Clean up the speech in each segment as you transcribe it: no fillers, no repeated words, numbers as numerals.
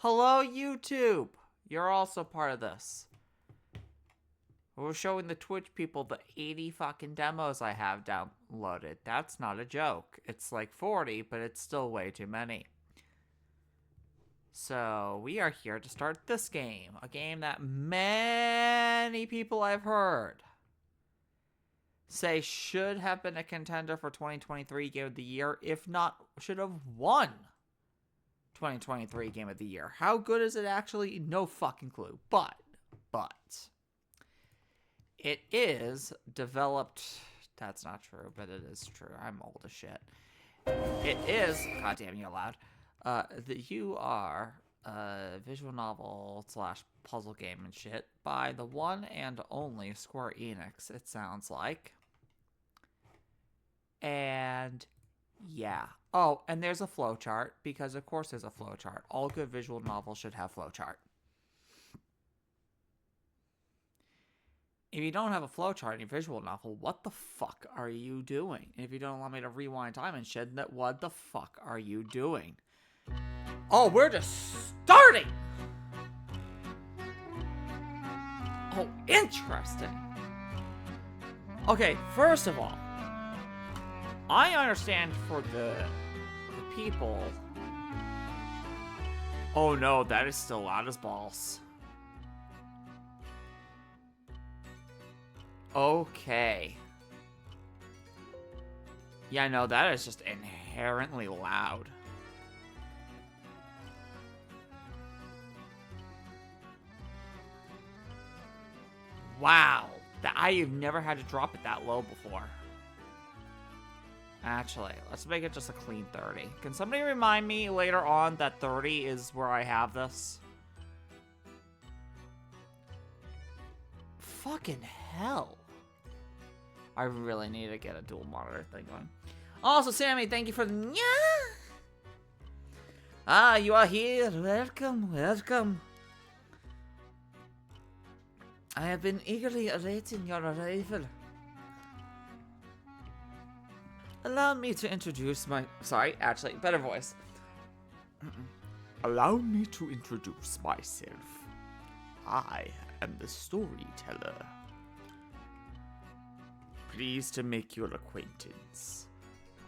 Hello, YouTube! You're also part of this. We're showing the Twitch people the 80 fucking demos I have downloaded. That's not a joke. It's like 40, but it's still way too many. So, we are here to start this game. A game that many people I've heard say should have been a contender for 2023 Game of the Year, if not, should have won 2023 Game of the Year. How good is it actually? No fucking clue. But, it is developed... That's not true, but it is true. I'm old as shit. It is... Goddamn, you're loud. You are a visual novel / puzzle game and shit by the one and only Square Enix, it sounds like. And... yeah. Oh, and there's a flowchart, because of course there's a flowchart. All good visual novels should have flowchart. If you don't have a flowchart in your visual novel, what the fuck are you doing? And if you don't allow me to rewind time and shit, then what the fuck are you doing? Oh, we're just starting! Oh, interesting. Okay, first of all, I understand for the people... Oh no, that is still loud as balls. Okay. Yeah, no, that is just inherently loud. Wow. I have never had to drop it that low before. Actually, let's make it just a clean 30. Can somebody remind me later on that 30 is where I have this? Fucking hell. I really need to get a dual monitor thing going. Also, Sammy, thank you for the... Yeah! Ah, you are here. Welcome, welcome. I have been eagerly awaiting your arrival. Allow me to introduce my... Sorry, actually, better voice. Allow me to introduce myself. I am the storyteller. Pleased to make your acquaintance.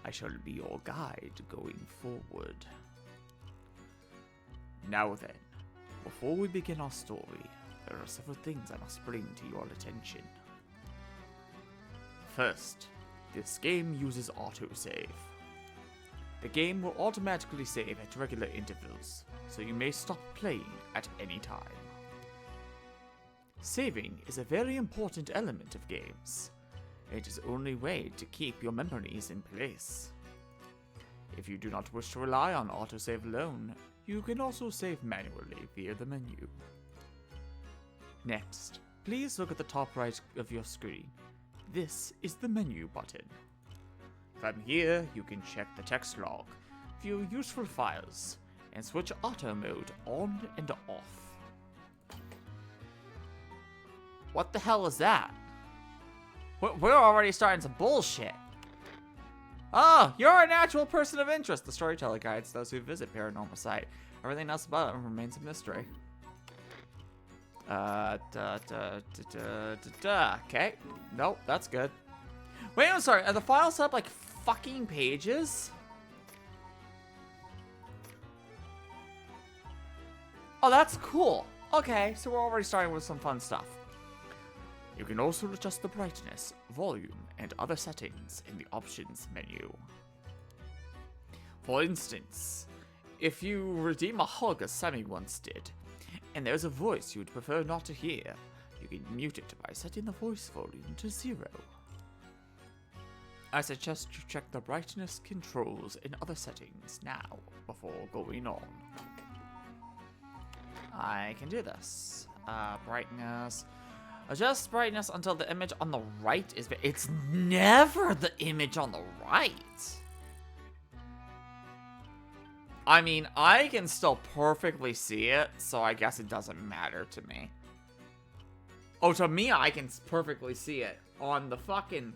I shall be your guide going forward. Now then, before we begin our story, there are several things I must bring to your attention. First, this game uses autosave. The game will automatically save at regular intervals, so you may stop playing at any time. Saving is a very important element of games. It is the only way to keep your memories in place. If you do not wish to rely on autosave alone, you can also save manually via the menu. Next, please look at the top right of your screen. This is the menu button. From here, you can check the text log, view useful files, and switch auto mode on and off. What the hell is that? We're already starting some bullshit. Oh, you're an actual person of interest. The storyteller guides those who visit Paranormasight. Everything else about it remains a mystery. Okay. Nope, that's good. Wait, I'm sorry. Are the files up like fucking pages? Oh, that's cool. Okay, so we're already starting with some fun stuff. You can also adjust the brightness, volume, and other settings in the options menu. For instance, if you redeem a hug as Sammy once did, and there's a voice you would prefer not to hear, you can mute it by setting the voice volume to 0. I suggest you check the brightness controls and other settings now, before going on. I can do this. Brightness. Adjust brightness until the image on the right is... It's never the image on the right! I mean, I can still perfectly see it, so I guess it doesn't matter to me. Oh, to me, I can perfectly see it. On the fucking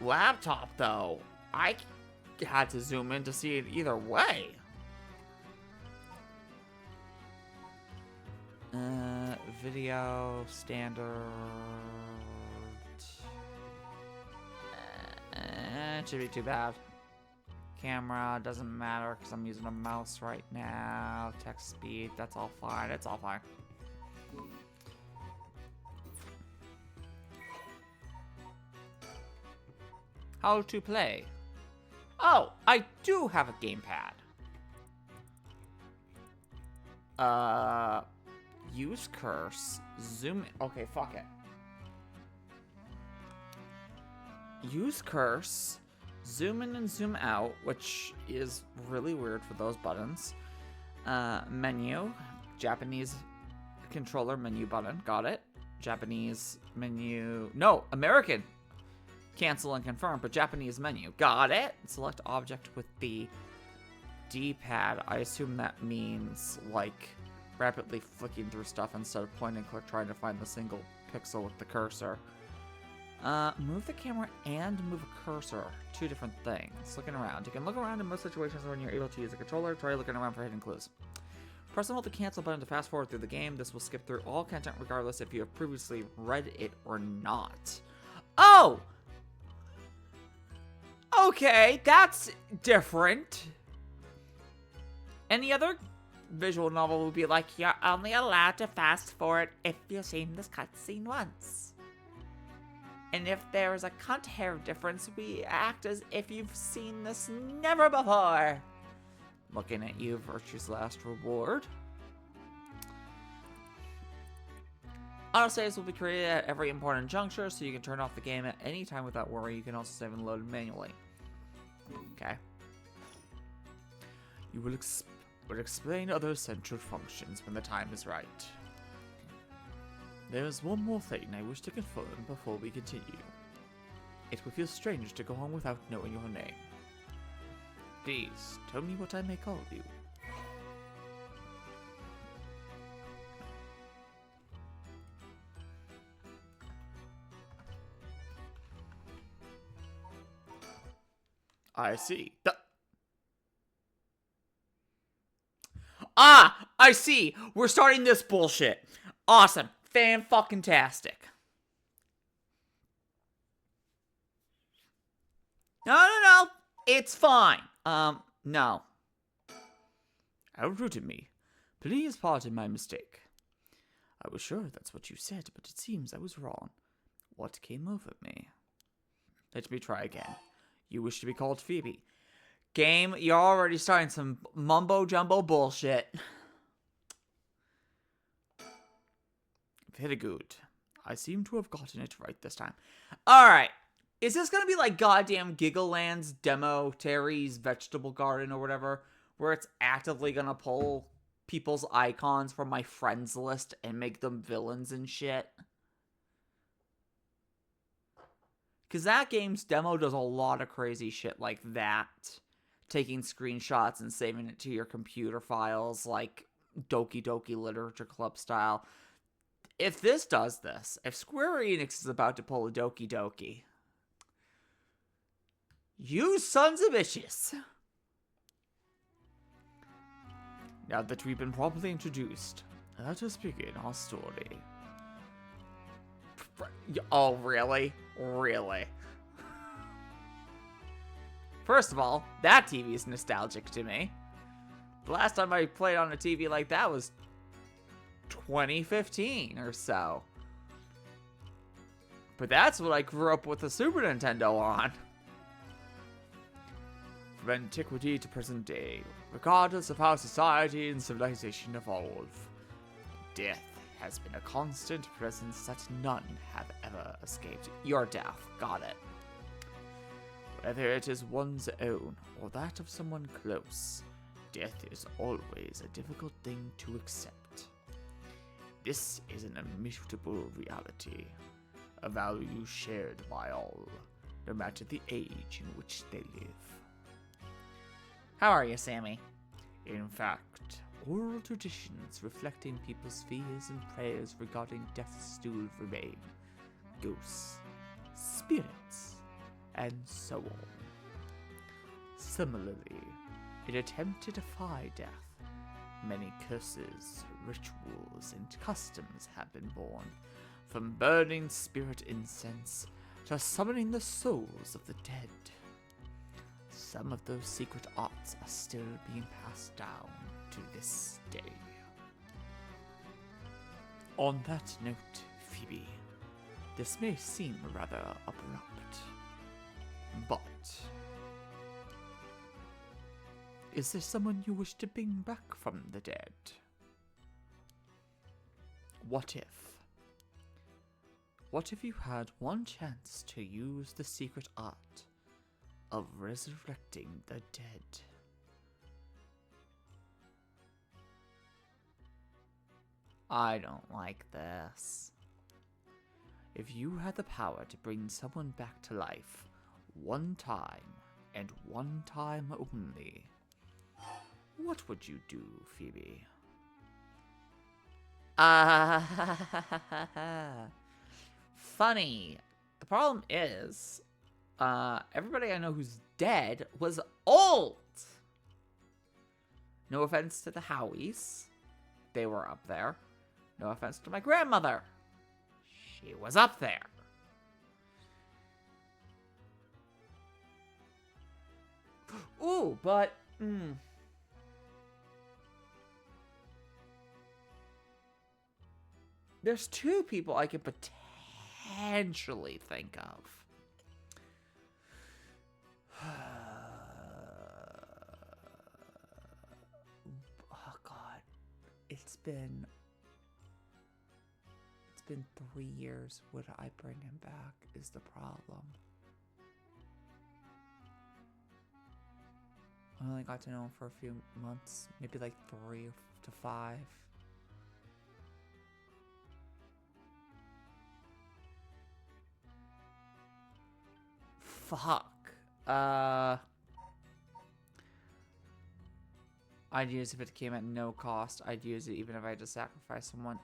laptop, though, I had to zoom in to see it either way. Video standard. It should be too bad. Camera doesn't matter because I'm using a mouse right now. Text speed, that's all fine. It's all fine. How to play? Oh, I do have a gamepad. Use curse. Zoom in. Okay, fuck it. Use curse. Zoom in and zoom out, which is really weird for those buttons. Menu. Japanese controller menu button. Got it. Japanese menu. No, American. Cancel and confirm, but Japanese menu. Got it. Select object with the D-pad. I assume that means, like, rapidly flicking through stuff instead of point and click trying to find the single pixel with the cursor. Move the camera and move a cursor. Two different things. Looking around. You can look around in most situations when you're able to use a controller. Try looking around for hidden clues. Press and hold the cancel button to fast forward through the game. This will skip through all content regardless if you have previously read it or not. Oh! Okay, that's different. Any other visual novel would be like, you're only allowed to fast forward if you've seen this cutscene once. And if there is a cunt hair difference, we act as if you've seen this never before. Looking at you, Virtue's Last Reward. Autosaves will be created at every important juncture, so you can turn off the game at any time without worry. You can also save and load manually. Okay. You will explain other central functions when the time is right. There is one more thing I wish to confirm before we continue. It will feel strange to go on without knowing your name. Please, tell me what I may call you. I see. I see. We're starting this bullshit. Awesome. Fan-fucking-tastic. No. It's fine. No. Outrouted me. Please pardon my mistake. I was sure that's what you said, but it seems I was wrong. What came over me? Let me try again. You wish to be called Phoebe. Game, you're already starting some mumbo-jumbo bullshit. Very good. I seem to have gotten it right this time. Alright. Is this gonna be like goddamn Giggleland's demo, Terry's Vegetable Garden or whatever, where it's actively gonna pull people's icons from my friends list and make them villains and shit? Because that game's demo does a lot of crazy shit like that. Taking screenshots and saving it to your computer files like Doki Doki Literature Club style. If this does this, if Square Enix is about to pull a Doki Doki, you sons of bitches! Now that we've been properly introduced, let us begin our story. Oh, really? Really? First of all, that TV is nostalgic to me. The last time I played on a TV like that was 2015 or so. But that's what I grew up with the Super Nintendo on. From antiquity to present day, regardless of how society and civilization evolve, death has been a constant presence that none have ever escaped. Your death, got it. Whether it is one's own or that of someone close, death is always a difficult thing to accept. This is an immutable reality, a value shared by all, no matter the age in which they live. How are you, Sammy? In fact, oral traditions reflecting people's fears and prayers regarding death still remain. Ghosts, spirits, and so on. Similarly, in attempt to defy death, Many curses, rituals, and customs have been born, from burning spirit incense to summoning the souls of the dead. Some of those secret arts are still being passed down to this day. On that note, Phoebe, this may seem rather abrupt, but is there someone you wish to bring back from the dead? What if you had one chance to use the secret art of resurrecting the dead? I don't like this. If you had the power to bring someone back to life one time, and one time only, what would you do, Phoebe? Funny. The problem is, everybody I know who's dead was old. No offense to the Howies. They were up there. No offense to my grandmother. She was up there. Ooh, but... There's two people I could potentially think of. Oh God, it's been 3 years. Would I bring him back is the problem. I only got to know him for a few months, maybe like 3 to 5. Fuck. I'd use it if it came at no cost. I'd use it even if I had to sacrifice someone.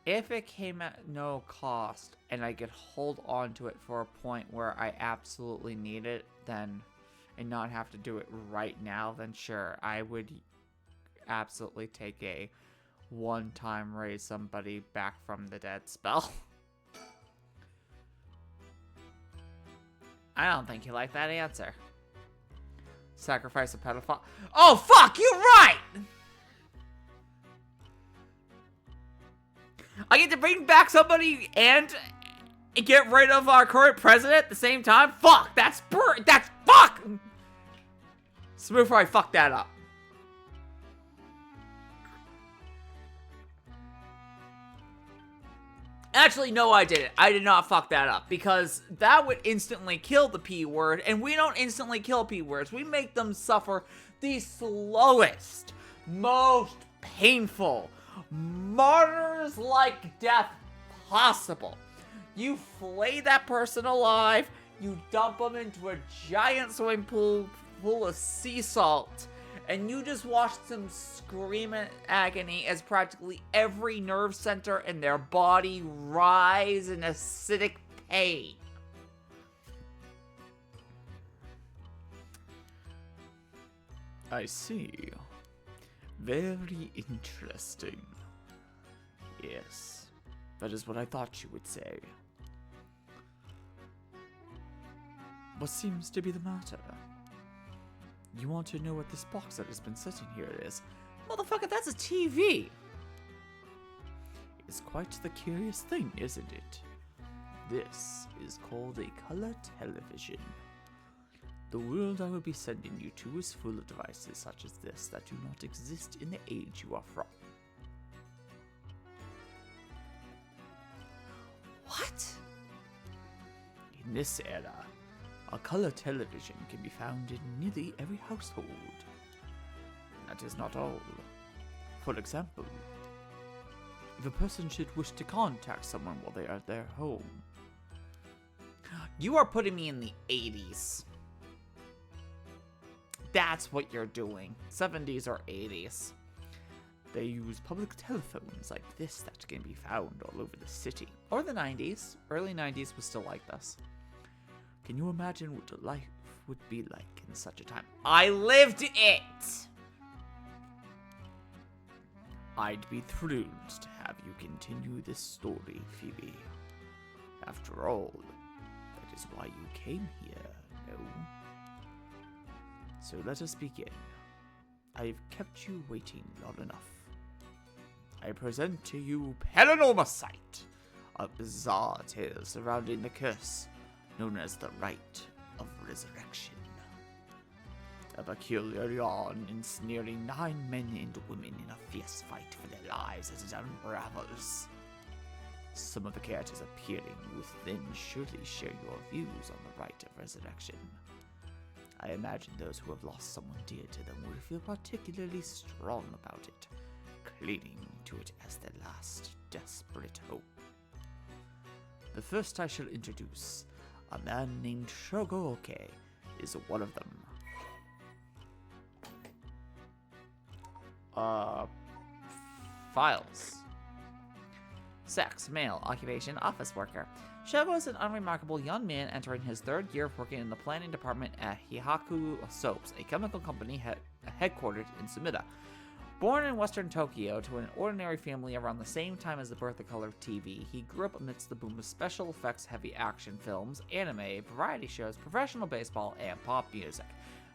If it came at no cost and I could hold on to it for a point where I absolutely need it, then, and not have to do it right now, then sure, I would absolutely take a one-time raise somebody back from the dead spell. I don't think you like that answer. Sacrifice a pedophile. Oh, fuck, you're right! I get to bring back somebody and get rid of our current president at the same time? Fuck, that's fuck! Smooth before I fuck that up. Actually, no, I didn't. I did not fuck that up, because that would instantly kill the P word, and we don't instantly kill P words. We make them suffer the slowest, most painful, martyrs-like death possible. You flay that person alive, you dump them into a giant swimming pool full of sea salt, and you just watch them scream in agony as practically every nerve center in their body rise in acidic pain. I see. Very interesting. Yes, that is what I thought you would say. What seems to be the matter? You want to know what this box that has been sitting here is? Motherfucker, that's a TV! It's quite the curious thing, isn't it? This is called a color television. The world I will be sending you to is full of devices such as this that do not exist in the age you are from. What? In this era, a color television can be found in nearly every household. That is not all. For example, if a person should wish to contact someone while they are at their home. You are putting me in the 80s. That's what you're doing. 70s or 80s. They use public telephones like this that can be found all over the city. Or the 90s. Early 90s was still like this. Can you imagine what life would be like in such a time? I lived it! I'd be thrilled to have you continue this story, Phoebe. After all, that is why you came here, no? So let us begin. I've kept you waiting long enough. I present to you Paranormasight, a bizarre tale surrounding the curse known as the Rite of Resurrection. A peculiar yarn ensnaring 9 men and women in a fierce fight for their lives as it unravels. Some of the characters appearing within surely share your views on the Rite of Resurrection. I imagine those who have lost someone dear to them will feel particularly strong about it, clinging to it as their last desperate hope. The first I shall introduce, a man named Shogooke, is one of them. Files. Sex, male, occupation, office worker. Shogo is an unremarkable young man entering his 3rd year of working in the planning department at Hihaku Soaps, a chemical company headquartered in Sumida. Born in western Tokyo to an ordinary family around the same time as the birth of color TV, he grew up amidst the boom of special effects heavy action films, anime, variety shows, professional baseball, and pop music.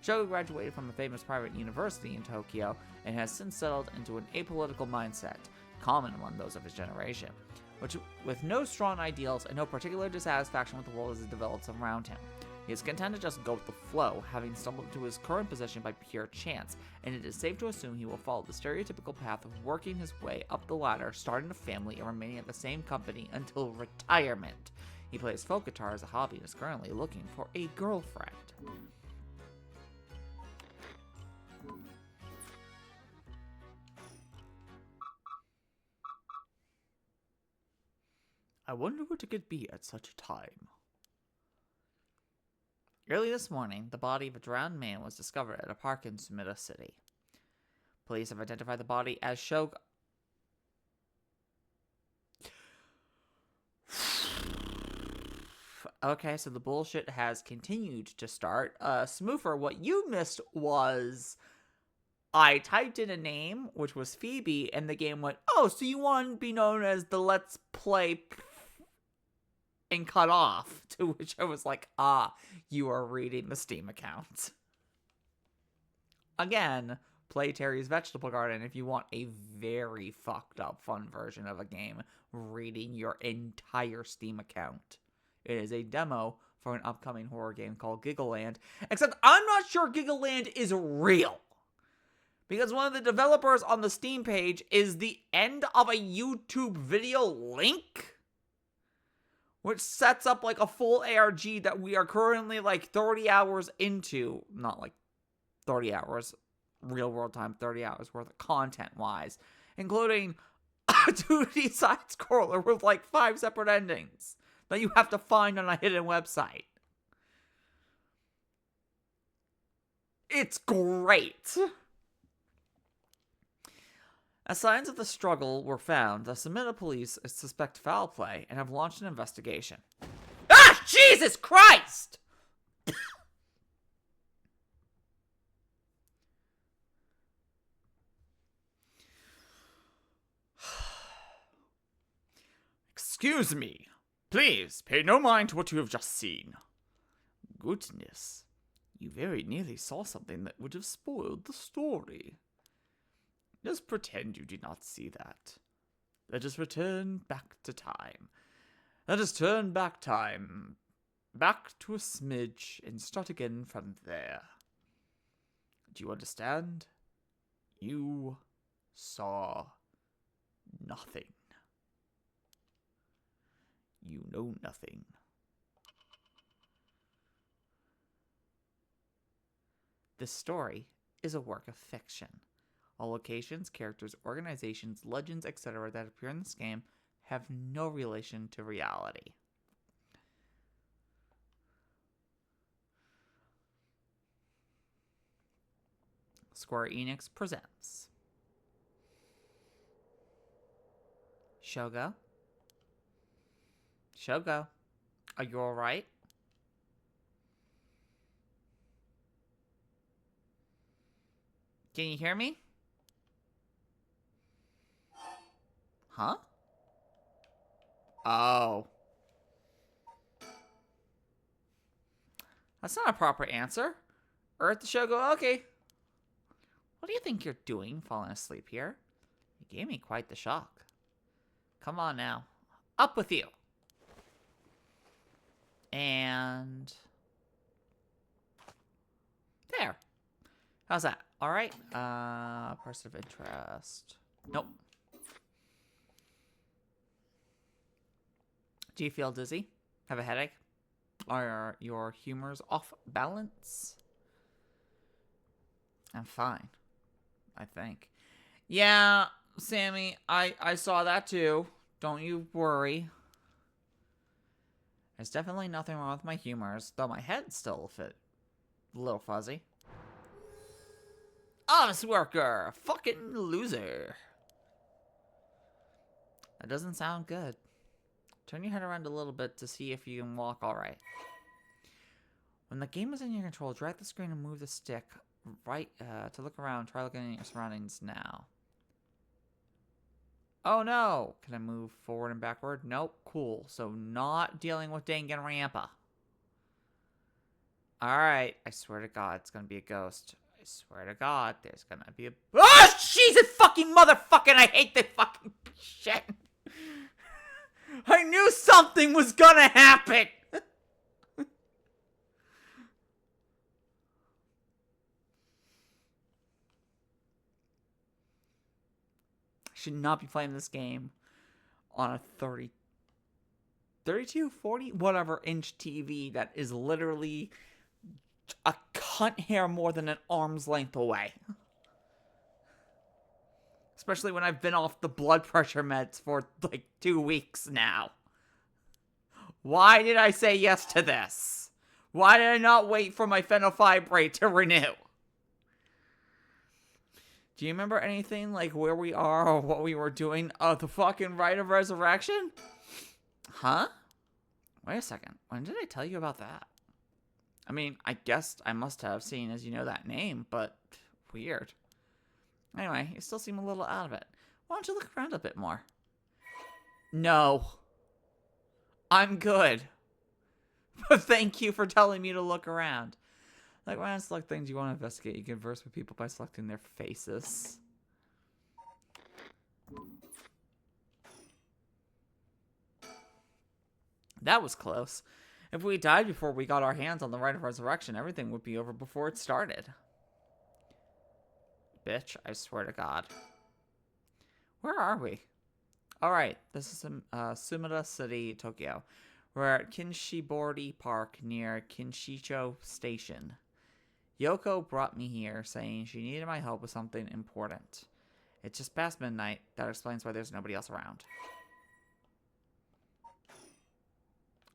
Shogo graduated from a famous private university in Tokyo and has since settled into an apolitical mindset, common among those of his generation, which with no strong ideals and no particular dissatisfaction with the world as it develops around him. He is content to just go with the flow, having stumbled into his current position by pure chance, and it is safe to assume he will follow the stereotypical path of working his way up the ladder, starting a family, and remaining at the same company until retirement. He plays folk guitar as a hobby and is currently looking for a girlfriend. I wonder what it could be at such a time. Early this morning, the body of a drowned man was discovered at a park in Sumida City. Police have identified the body as Shogo. Okay, so the bullshit has continued to start. Smoofer, what you missed was I typed in a name, which was Phoebe, and the game went, oh, so you want to be known as the Let's Play and cut off, to which I was like, you are reading the Steam account. Again, play Terry's Vegetable Garden if you want a very fucked up fun version of a game reading your entire Steam account. It is a demo for an upcoming horror game called Giggleland, except I'm not sure Giggleland is real. Because one of the developers on the Steam page is the end of a YouTube video link, which sets up like a full ARG that we are currently like 30 hours into. Not like 30 hours, real world time, 30 hours worth of content-wise, including a 2D side-scroller with like 5 separate endings that you have to find on a hidden website. It's great! As signs of the struggle were found, the Sumida police suspect foul play and have launched an investigation. Ah, Jesus Christ! Excuse me. Please, pay no mind to what you have just seen. Goodness, you very nearly saw something that would have spoiled the story. Just pretend you did not see that. Let us return back to time. Let us turn back time. Back to a smidge and start again from there. Do you understand? You saw nothing. You know nothing. This story is a work of fiction. All locations, characters, organizations, legends, etc. that appear in this game have no relation to reality. Square Enix presents Shogo? Shogo, are you alright? Can you hear me? Huh? Oh. That's not a proper answer. Earth the Shogo, okay. What do you think you're doing falling asleep here? You gave me quite the shock. Come on now. Up with you. And... there. How's that? Alright. Person of interest. Nope. Do you feel dizzy? Have a headache? Are your humors off balance? I'm fine. I think. Yeah, Sammy, I saw that too. Don't you worry. There's definitely nothing wrong with my humors, though my head's still a little fuzzy. Office worker! Fucking loser. That doesn't sound good. Turn your head around a little bit to see if you can walk alright. When the game is in your control, drag the screen and move the stick right to look around. Try looking at your surroundings now. Oh no! Can I move forward and backward? Nope. Cool. So not dealing with Danganronpa. Alright. I swear to God, it's gonna be a ghost. I swear to God, there's gonna be a... Oh, Jesus fucking motherfucking! I hate this fucking shit! I knew something was gonna happen! Should not be playing this game on a 32, 40, whatever inch TV that is literally a cunt hair more than an arm's length away. Especially when I've been off the blood pressure meds for like 2 weeks now. Why did I say yes to this? Why did I not wait for my phenylfibrate to renew? Do you remember anything like where we are or what we were doing? The fucking Rite of Resurrection? Huh? Wait a second. When did I tell you about that? I mean, I guess I must have seen as you know that name, but weird. Anyway, you still seem a little out of it. Why don't you look around a bit more? No. I'm good. But thank you for telling me to look around. Like, when I select things you want to investigate, you converse with people by selecting their faces. That was close. If we died before we got our hands on the Rite of Resurrection, everything would be over before it started. Bitch, I swear to God. Where are we? Alright, this is Sumida City, Tokyo. We're at Kinshibori Park near Kinshicho Station. Yoko brought me here, saying she needed my help with something important. It's just past midnight. That explains why there's nobody else around.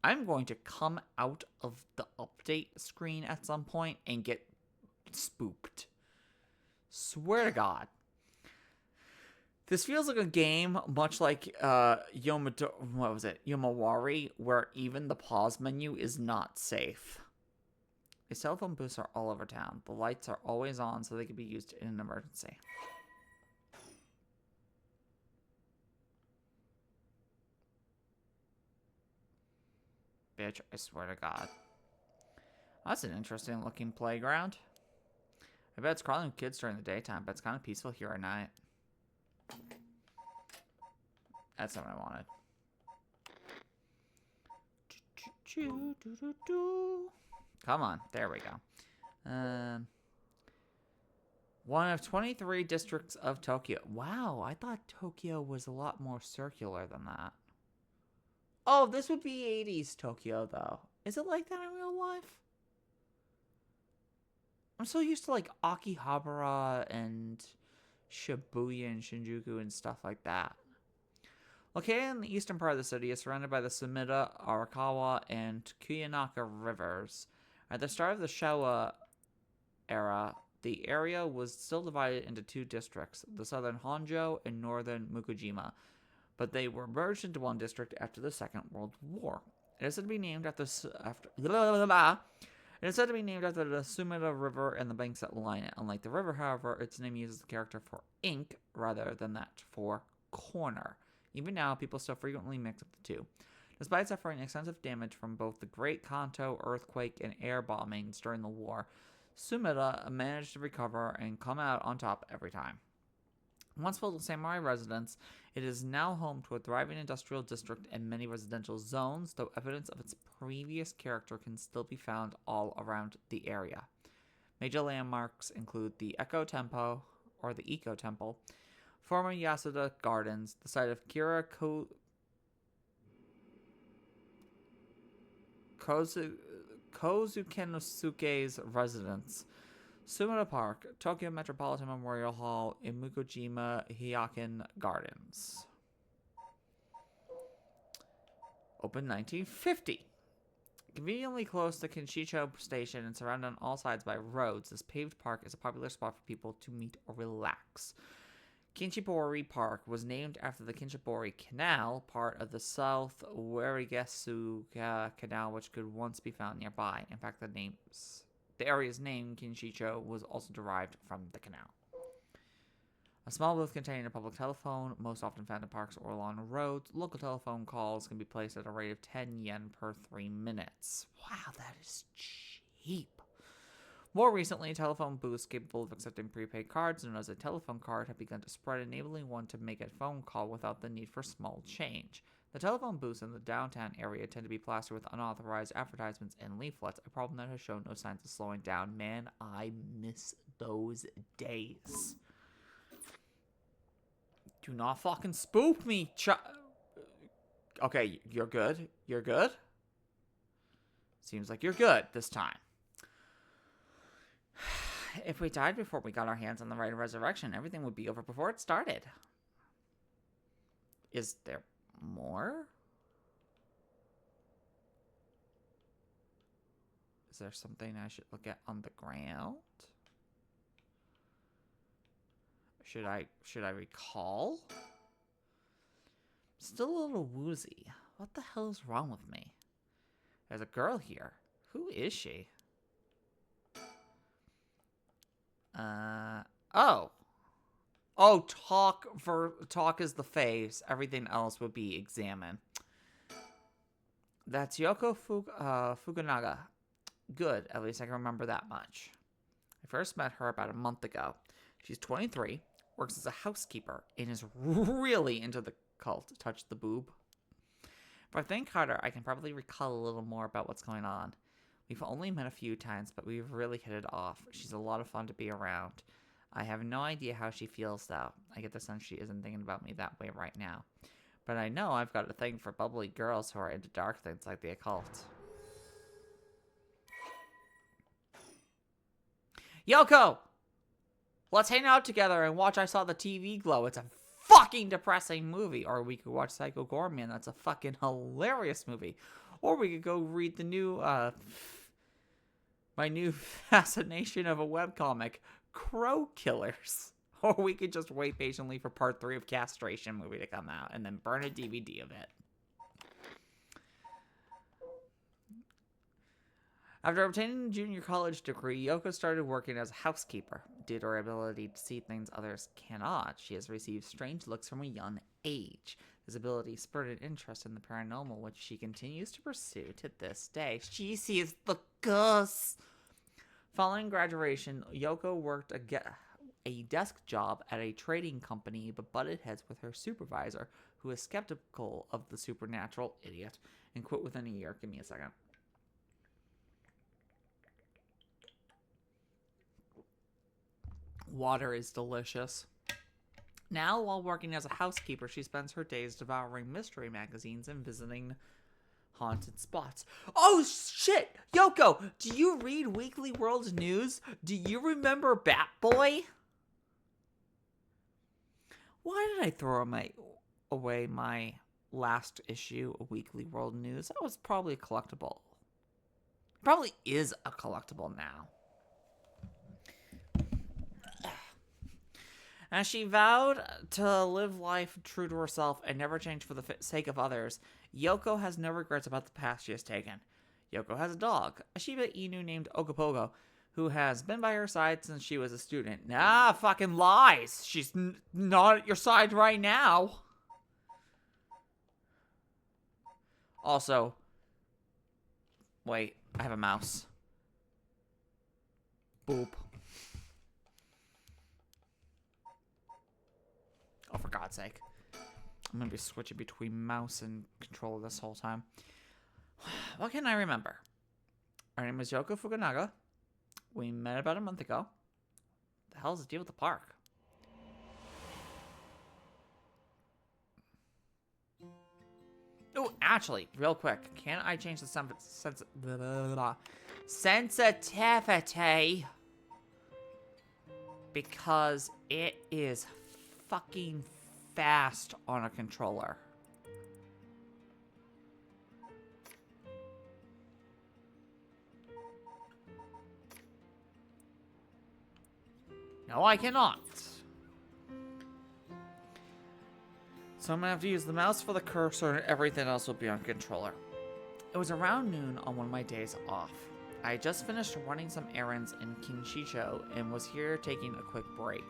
I'm going to come out of the update screen at some point and get spooked. Swear to God. This feels like a game much like Yomawari, where even the pause menu is not safe. The cell phone booths are all over town. The lights are always on so they can be used in an emergency. Bitch, I swear to God. That's an interesting looking playground. I bet it's crawling with kids during the daytime, but it's kind of peaceful here at night. That's not what I wanted. Come on, there we go. One of 23 districts of Tokyo. Wow, I thought Tokyo was a lot more circular than that. Oh, this would be 80s Tokyo, though. Is it like that in real life? I'm so used to, like, Akihabara and Shibuya and Shinjuku and stuff like that. Located in the eastern part of the city, it's surrounded by the Sumida, Arakawa, and Kuyanaka rivers. At the start of the Showa era, the area was still divided into 2 districts, the southern Honjo and northern Mukujima. but they were merged into one district after the Second World War. It is said to be named after It is said to be named after the Sumida River and the banks that line it. Unlike the river, however, its name uses the character for ink rather than that for corner. Even now, people still frequently mix up the two. Despite suffering extensive damage from both the Great Kanto earthquake and air bombings during the war, Sumida managed to recover and come out on top every time. Once filled with samurai residents, it is now home to a thriving industrial district and many residential zones, though evidence of its previous character can still be found all around the area. Major landmarks include the Eco Temple, former Yasuda Gardens, the site of Kira Kozukenosuke's residence, Sumida Park, Tokyo Metropolitan Memorial Hall, and Mukojima Heiakin Gardens. Opened 1950. Conveniently close to Kinshicho Station and surrounded on all sides by roads, this paved park is a popular spot for people to meet or relax. Kinshibori Park was named after the Kinshibori Canal, part of the South Warigesuka Canal, which could once be found nearby. In fact, the area's name, Kinshicho, was also derived from the canal. A small booth containing a public telephone, most often found in parks or along roads. Local telephone calls can be placed at a rate of 10 yen per 3 minutes. Wow, that is cheap. More recently, telephone booths capable of accepting prepaid cards, known as a telephone card, have begun to spread, enabling one to make a phone call without the need for small change. The telephone booths in the downtown area tend to be plastered with unauthorized advertisements and leaflets, a problem that has shown no signs of slowing down. Man, I miss those days. Do not fucking spook me, Okay, you're good? You're good? Seems like you're good this time. If we died before we got our hands on the rite of resurrection, everything would be over before it started. Is there more? Is there something I should look at on the ground? Should I recall? Still a little woozy. What the hell is wrong with me? There's a girl here. Who is she? Oh, talk is the face. Everything else would be examine. That's Yoko Fukunaga. Good, at least I can remember that much. I first met her about a month ago. She's 23, works as a housekeeper, and is really into the cult. Touch the boob. If I think harder, I can probably recall a little more about what's going on. We've only met a few times, but we've really hit it off. She's a lot of fun to be around. I have no idea how she feels, though. I get the sense she isn't thinking about me that way right now. But I know I've got a thing for bubbly girls who are into dark things like the occult. Yoko! Let's hang out together and watch I Saw the TV Glow. It's a fucking depressing movie. Or we could watch Psycho Goreman. That's a fucking hilarious movie. Or we could go read the new, my new fascination of a webcomic, Crow Killers. Or we could just wait patiently for part 3 of Castration movie to come out and then burn a DVD of it. After obtaining a junior college degree, Yoko started working as a housekeeper. Due to her ability to see things others cannot, she has received strange looks from a young age. This ability spurred an interest in the paranormal, which she continues to pursue to this day. She sees the ghosts. Following graduation, Yoko worked a desk job at a trading company, but butted heads with her supervisor, who is skeptical of the supernatural idiot, and quit within a year. Give me a second. Water is delicious. Now, while working as a housekeeper, she spends her days devouring mystery magazines and visiting haunted spots. Oh, shit! Yoko, do you read Weekly World News? Do you remember Bat Boy? Why did I throw away my last issue of Weekly World News? That was probably a collectible. Probably is a collectible now. As she vowed to live life true to herself and never change for the sake of others, Yoko has no regrets about the path she has taken. Yoko has a dog, a Shiba Inu named Ogopogo, who has been by her side since she was a student. Nah, fucking lies! She's not at your side right now! Also, wait, I have a mouse. Boop. Oh, for God's sake. I'm gonna be switching between mouse and controller this whole time. What can I remember? Our name is Yoko Fukunaga. We met about a month ago. The hell's the deal with the park? Oh, actually, real quick. Can I change the sensitivity? Because it is fucking fast on a controller. No, I cannot. So I'm gonna have to use the mouse for the cursor and everything else will be on controller. It was around noon on one of my days off. I had just finished running some errands in Kinshicho and was here taking a quick break.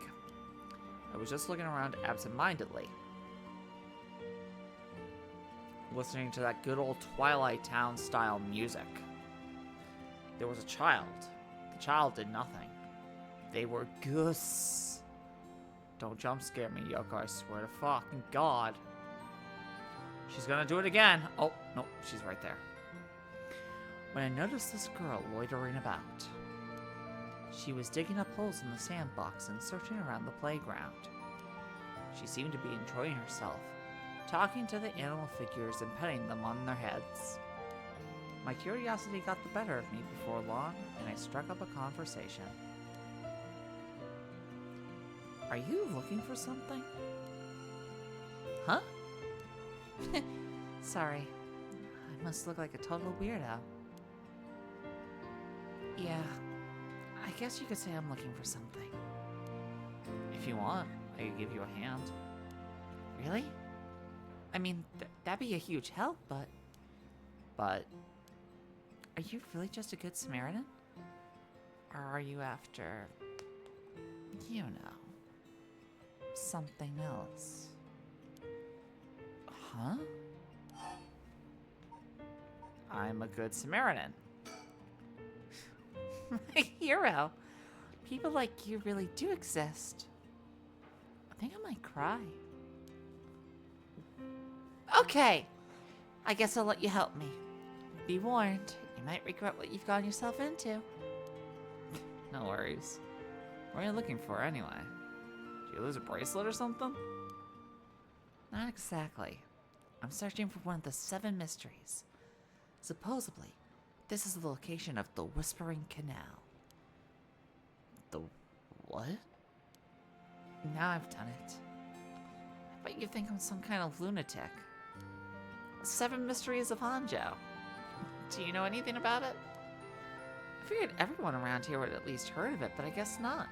I was just looking around absent-mindedly, listening to that good old Twilight Town style music. There was a child. The child did nothing. They were goose. Don't jump scare me, Yoko, I swear to fucking God. She's gonna do it again. Oh, no, she's right there. When I noticed this girl loitering about, she was digging up holes in the sandbox and searching around the playground. She seemed to be enjoying herself, talking to the animal figures and petting them on their heads. My curiosity got the better of me before long, and I struck up a conversation. Are you looking for something? Huh? Sorry. I must look like a total weirdo. Yeah, I guess you could say I'm looking for something. If you want, I could give you a hand. Really? I mean, that'd be a huge help, but... Are you really just a good Samaritan? Or are you after... you know... something else? Huh? I'm a good Samaritan. My hero. People like you really do exist. I think I might cry. Okay. I guess I'll let you help me. Be warned, you might regret what you've gotten yourself into. No worries. What are you looking for anyway? Did you lose a bracelet or something? Not exactly. I'm searching for one of the 7 mysteries. Supposedly, this is the location of the Whispering Canal. The what? Now I've done it. I bet you think I'm some kind of lunatic. 7 Mysteries of Hanjo. Do you know anything about it? I figured everyone around here would at least heard of it, but I guess not.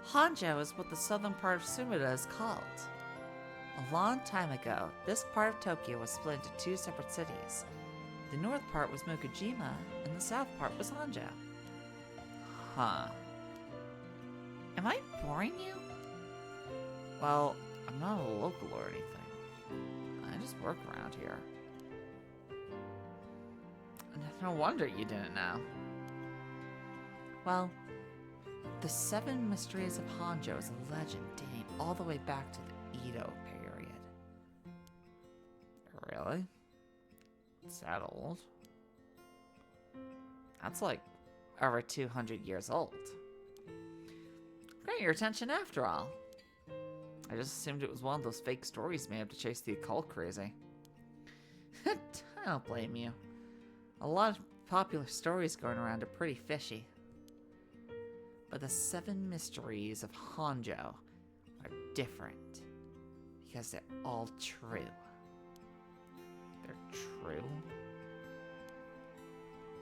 Hanjo is what the southern part of Sumida is called. A long time ago, this part of Tokyo was split into 2 separate cities. The north part was Mokujima, and the south part was Hanjo. Huh. Am I boring you? Well, I'm not a local or anything. I just work around here. No wonder you didn't know. Well, the 7 Mysteries of Hanjo is a legend dating all the way back to the Edo period. Really? It's that old? That's like over 200 years old. Got your attention after all. I just assumed it was one of those fake stories made up to chase the occult crazy. I don't blame you. A lot of popular stories going around are pretty fishy. But the 7 Mysteries of Hanjo are different. Because they're all true. They're true?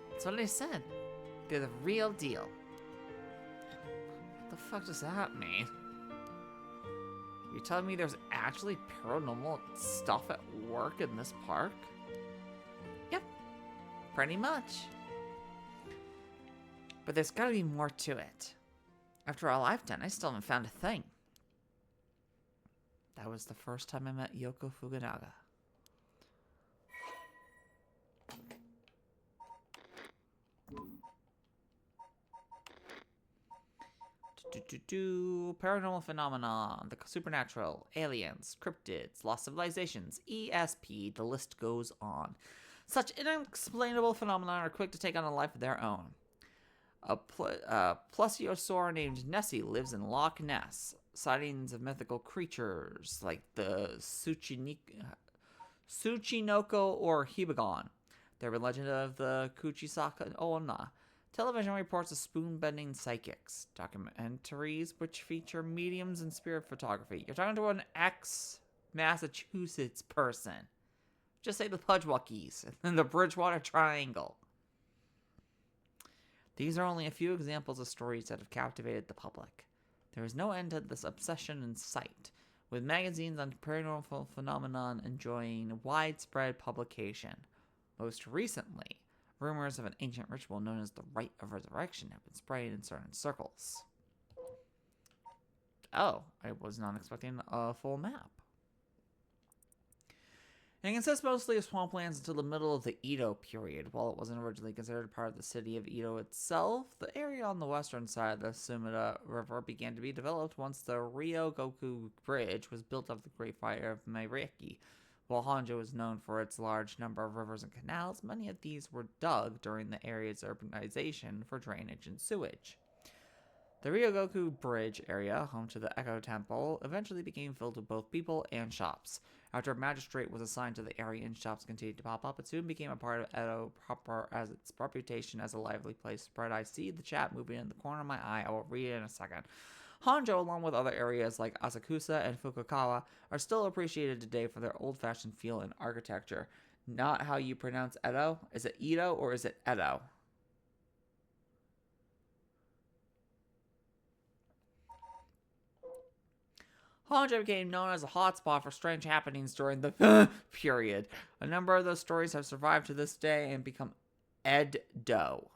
That's what I said. They're the real deal. The fuck does that mean? You telling me there's actually paranormal stuff at work in this park? Yep, pretty much. But there's gotta be more to it. After all I've done, I still haven't found a thing. That was the first time I met Yoko Fukunaga. Paranormal phenomenon, the supernatural, aliens, cryptids, lost civilizations, ESP, the list goes on. Such inexplainable phenomena are quick to take on a life of their own. A plesiosaur named Nessie lives in Loch Ness. Sightings of mythical creatures like the Tsuchinoko or Hibagon. The urban legend of the Kuchisaka Onna. Television reports of spoon-bending psychics. Documentaries which feature mediums and spirit photography. You're talking to an ex-Massachusetts person. Just say the Pudgewalkies and then the Bridgewater Triangle. These are only a few examples of stories that have captivated the public. There is no end to this obsession in sight, with magazines on paranormal phenomenon enjoying widespread publication. Most recently, rumors of an ancient ritual known as the Rite of Resurrection have been spread in certain circles. Oh, I was not expecting a full map. It consists mostly of swamplands until the middle of the Edo period. While it wasn't originally considered part of the city of Edo itself, the area on the western side of the Sumida River began to be developed once the Ryogoku Bridge was built after the Great Fire of Meiriki. While Honjo is known for its large number of rivers and canals, many of these were dug during the area's urbanization for drainage and sewage. The Ryogoku Bridge area, home to the Echo Temple, eventually became filled with both people and shops. After a magistrate was assigned to the area and shops continued to pop up, it soon became a part of Edo proper as its reputation as a lively place spread. I see the chat moving in the corner of my eye. I will read it in a second. Honjo, along with other areas like Asakusa and Fukuoka, are still appreciated today for their old-fashioned feel and architecture. Not how you pronounce Edo. Is it Edo or is it Edo? Honjo became known as a hotspot for strange happenings during the period. A number of those stories have survived to this day and become Edo.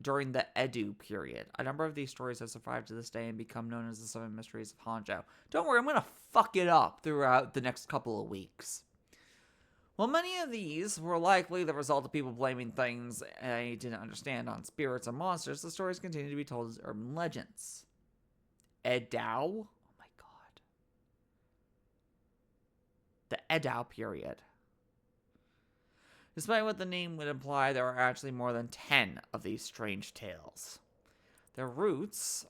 During the Edo period. A number of these stories have survived to this day and become known as the 7 Mysteries of Honjo. Don't worry, I'm going to fuck it up throughout the next couple of weeks. While many of these were likely the result of people blaming things they didn't understand on spirits or monsters, the stories continue to be told as urban legends. Edo? Oh my god. The Edo period. Despite what the name would imply, there are actually more than 10 of these strange tales. Their roots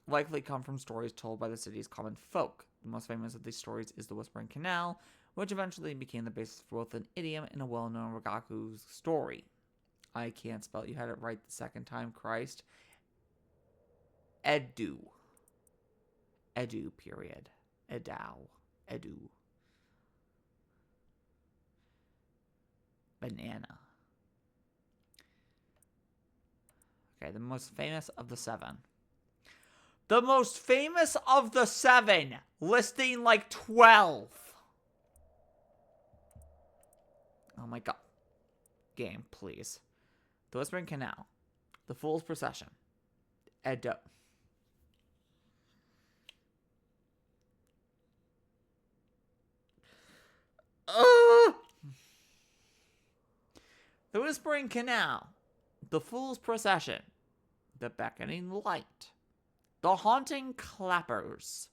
likely come from stories told by the city's common folk. The most famous of these stories is the Whispering Canal, which eventually became the basis for both an idiom and a well-known Ragaku story. I can't spell it. You had it right the second time, Christ. Edo period. Edo. Banana. Okay, the most famous of the 7. The most famous of the 7! Listing like 12! Oh my god. Game, please. The Whispering Canal. The Fool's Procession. Edo. The Whispering Canal. The Fool's Procession. The Beckoning Light. The Haunting Clappers.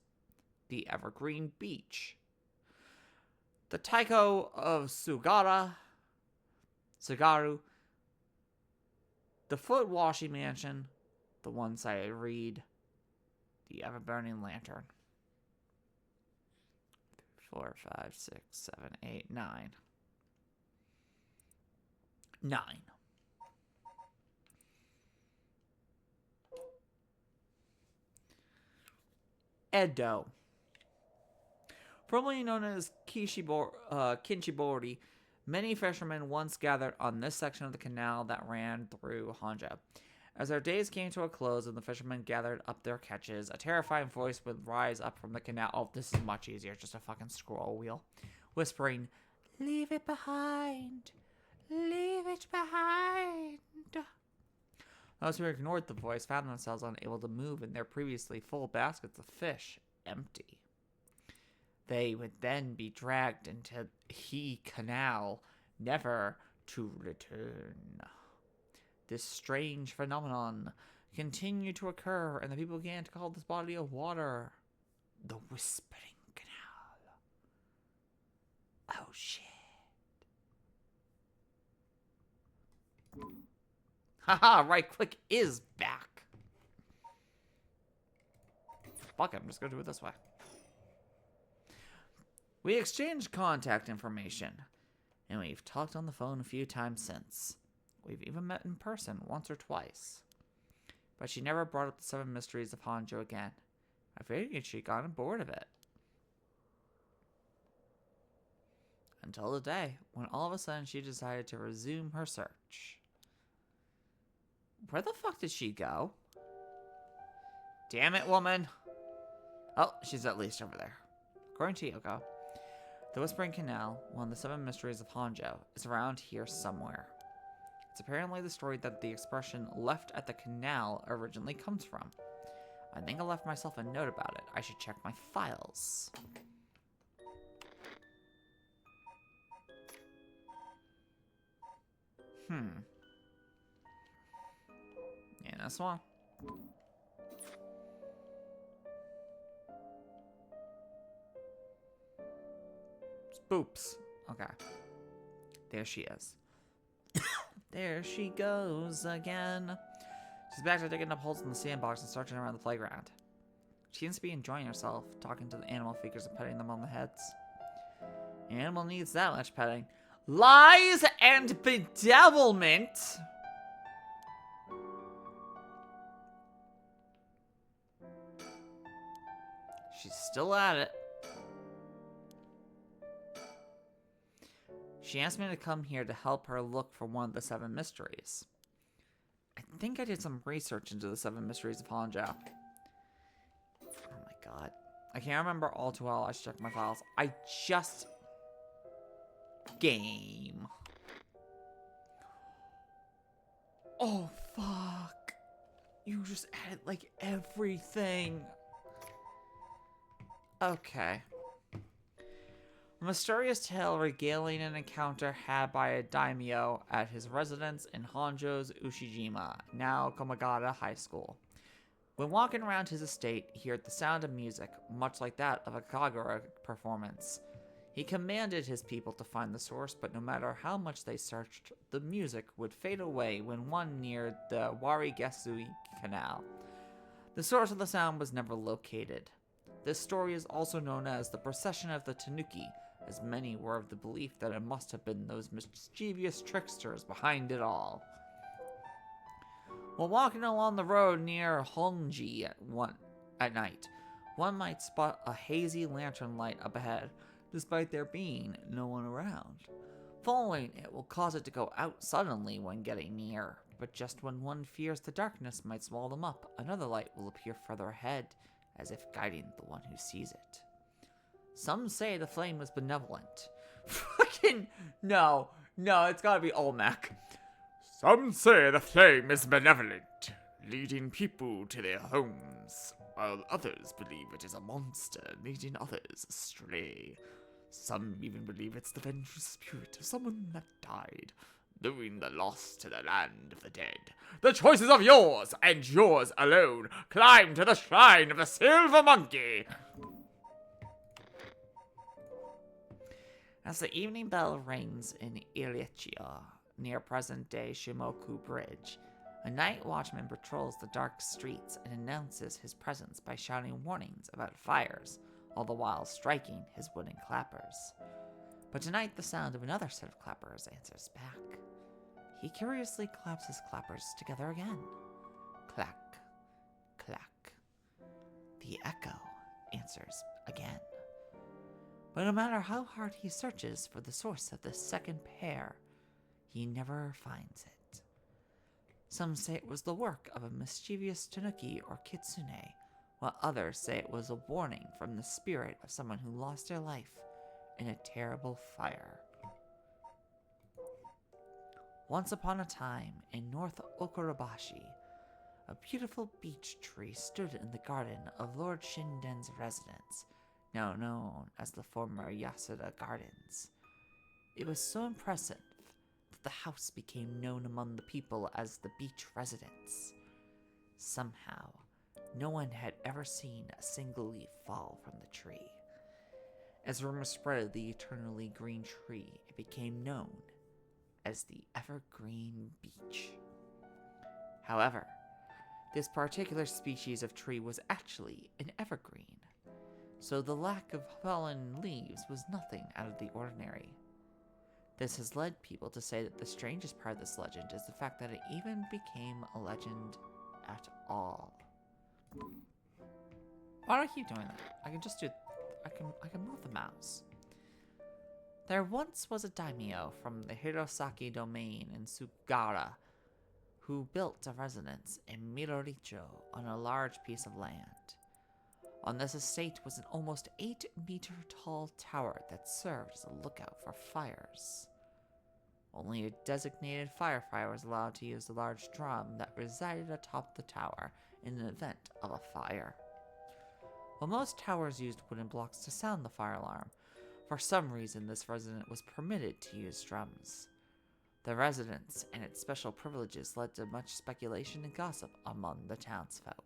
The Evergreen Beach. The Taiko of Sagaru. The Foot Washing Mansion. The One-Sided Reed. The Ever-Burning Lantern. 4, 5, 6, 7, 8, 9. 9. Edo. Formerly known as Kinshibori, Many fishermen once gathered on this section of the canal that ran through Hanja. As their days came to a close and the fishermen gathered up their catches, a terrifying voice would rise up from the canal. Oh, this is much easier, just a fucking scroll wheel. Whispering, "Leave it behind. Leave it behind." Those who ignored the voice found themselves unable to move in their previously full baskets of fish, empty. They would then be dragged into the canal, never to return. This strange phenomenon continued to occur, and the people began to call this body of water the Whispering Canal. Oh, shit. Haha, right click is back. Fuck it, I'm just gonna do it this way. We exchanged contact information, and we've talked on the phone a few times since. We've even met in person once or twice. But she never brought up the 7 mysteries of Hanjo again. I figured she'd gotten bored of it. Until the day when all of a sudden she decided to resume her search. Where the fuck did she go? Damn it, woman. Oh, she's at least over there. According to Yoko, the Whispering Canal, one of the 7 mysteries of Hanjo, is around here somewhere. It's apparently the story that the expression left at the canal originally comes from. I think I left myself a note about it. I should check my files. Yeah, this one. Spoops. Okay. There she is. There she goes again. She's back to digging up holes in the sandbox and searching around the playground. She seems to be enjoying herself, talking to the animal figures and petting them on the heads. The animal needs that much petting. Lies and bedevilment! She's still at it. She asked me to come here to help her look for one of the 7 mysteries. I think I did some research into the 7 mysteries of Hanjo. Oh my god. I can't remember all too well. I should check my files. I just... Game. Oh, fuck. You just added, like, everything. Okay. A mysterious tale regaling an encounter had by a daimyo at his residence in Honjo's Ushijima, now Komagata High School. When walking around his estate, he heard the sound of music, much like that of a kagura performance. He commanded his people to find the source, but no matter how much they searched, the music would fade away when one neared the Warigesui Canal. The source of the sound was never located. This story is also known as the Procession of the Tanuki, as many were of the belief that it must have been those mischievous tricksters behind it all. While walking along the road near Honji at night, one might spot a hazy lantern light up ahead, despite there being no one around. Following it will cause it to go out suddenly when getting near, but just when one fears the darkness might swallow them up, another light will appear further ahead, as if guiding the one who sees it. Some say the flame was benevolent. Fucking no, it's gotta be Olmec. Some say the flame is benevolent, leading people to their homes, while others believe it is a monster leading others astray. Some even believe it's the vengeful spirit of someone that died, luring the lost to the land of the dead. The choice is of yours, and yours alone. Climb to the shrine of the Silver Monkey. As the evening bell rings in Ilichia, near present-day Shimoku Bridge, a night watchman patrols the dark streets and announces his presence by shouting warnings about fires, all the while striking his wooden clappers. But tonight the sound of another set of clappers answers back. He curiously claps his clappers together again. Clack, clack. The echo answers again. But no matter how hard he searches for the source of the second pair, he never finds it. Some say it was the work of a mischievous tanuki or kitsune, while others say it was a warning from the spirit of someone who lost their life in a terrible fire. Once upon a time, in North Okurabashi, a beautiful beech tree stood in the garden of Lord Shinden's residence, now known as the former Yasuda Gardens. It was so impressive that the house became known among the people as the Beech Residence. Somehow, no one had ever seen a single leaf fall from the tree. As rumors spread of the eternally green tree, it became known as the Evergreen Beech. However, this particular species of tree was actually an evergreen, so the lack of fallen leaves was nothing out of the ordinary. This has led people to say that the strangest part of this legend is the fact that it even became a legend at all. Why do I keep doing that? I can move the mouse. There once was a daimyo from the Hirosaki domain in Sugara who built a residence in Miroricho on a large piece of land. On this estate was an almost 8-meter-tall tower that served as a lookout for fires. Only a designated firefighter was allowed to use the large drum that resided atop the tower in the event of a fire. While most towers used wooden blocks to sound the fire alarm, for some reason this resident was permitted to use drums. The residence and its special privileges led to much speculation and gossip among the townsfolk.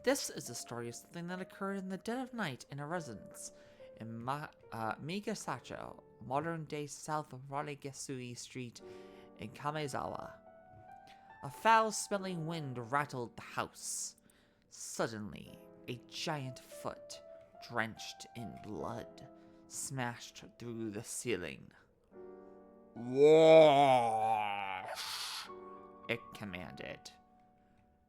This is the story of something that occurred in the dead of night in a residence in Migasacho, modern-day South Rarigesui Street in Kamezawa. A foul-smelling wind rattled the house. Suddenly, a giant foot, drenched in blood, smashed through the ceiling. "Wash!" it commanded.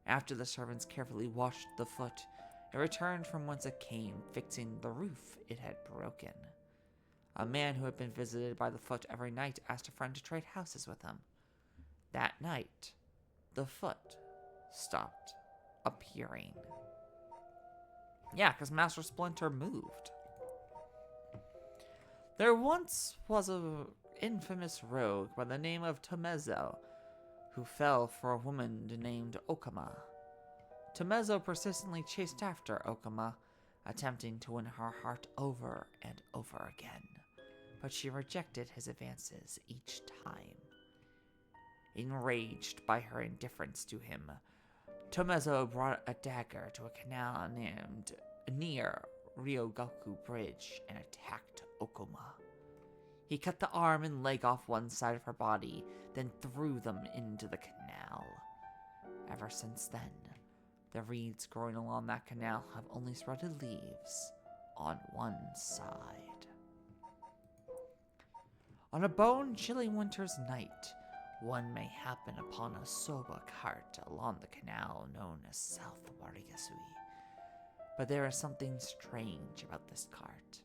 After the servants carefully washed the foot, it returned from whence it came, fixing the roof it had broken. A man who had been visited by the foot every night asked a friend to trade houses with him. That night, the foot stopped appearing. Yeah, because Master Splinter moved. There once was an infamous rogue by the name of Tomezo who fell for a woman named Okama. Tomezo persistently chased after Okama, attempting to win her heart over and over again, but she rejected his advances each time. Enraged by her indifference to him, Tomezo brought a dagger to a canal near Ryogoku Bridge and attacked Okama. He cut the arm and leg off one side of her body, then threw them into the canal. Ever since then, the reeds growing along that canal have only sprouted leaves on one side. On a bone-chilling winter's night, one may happen upon a soba cart along the canal known as South Warigasui. But there is something strange about this cart.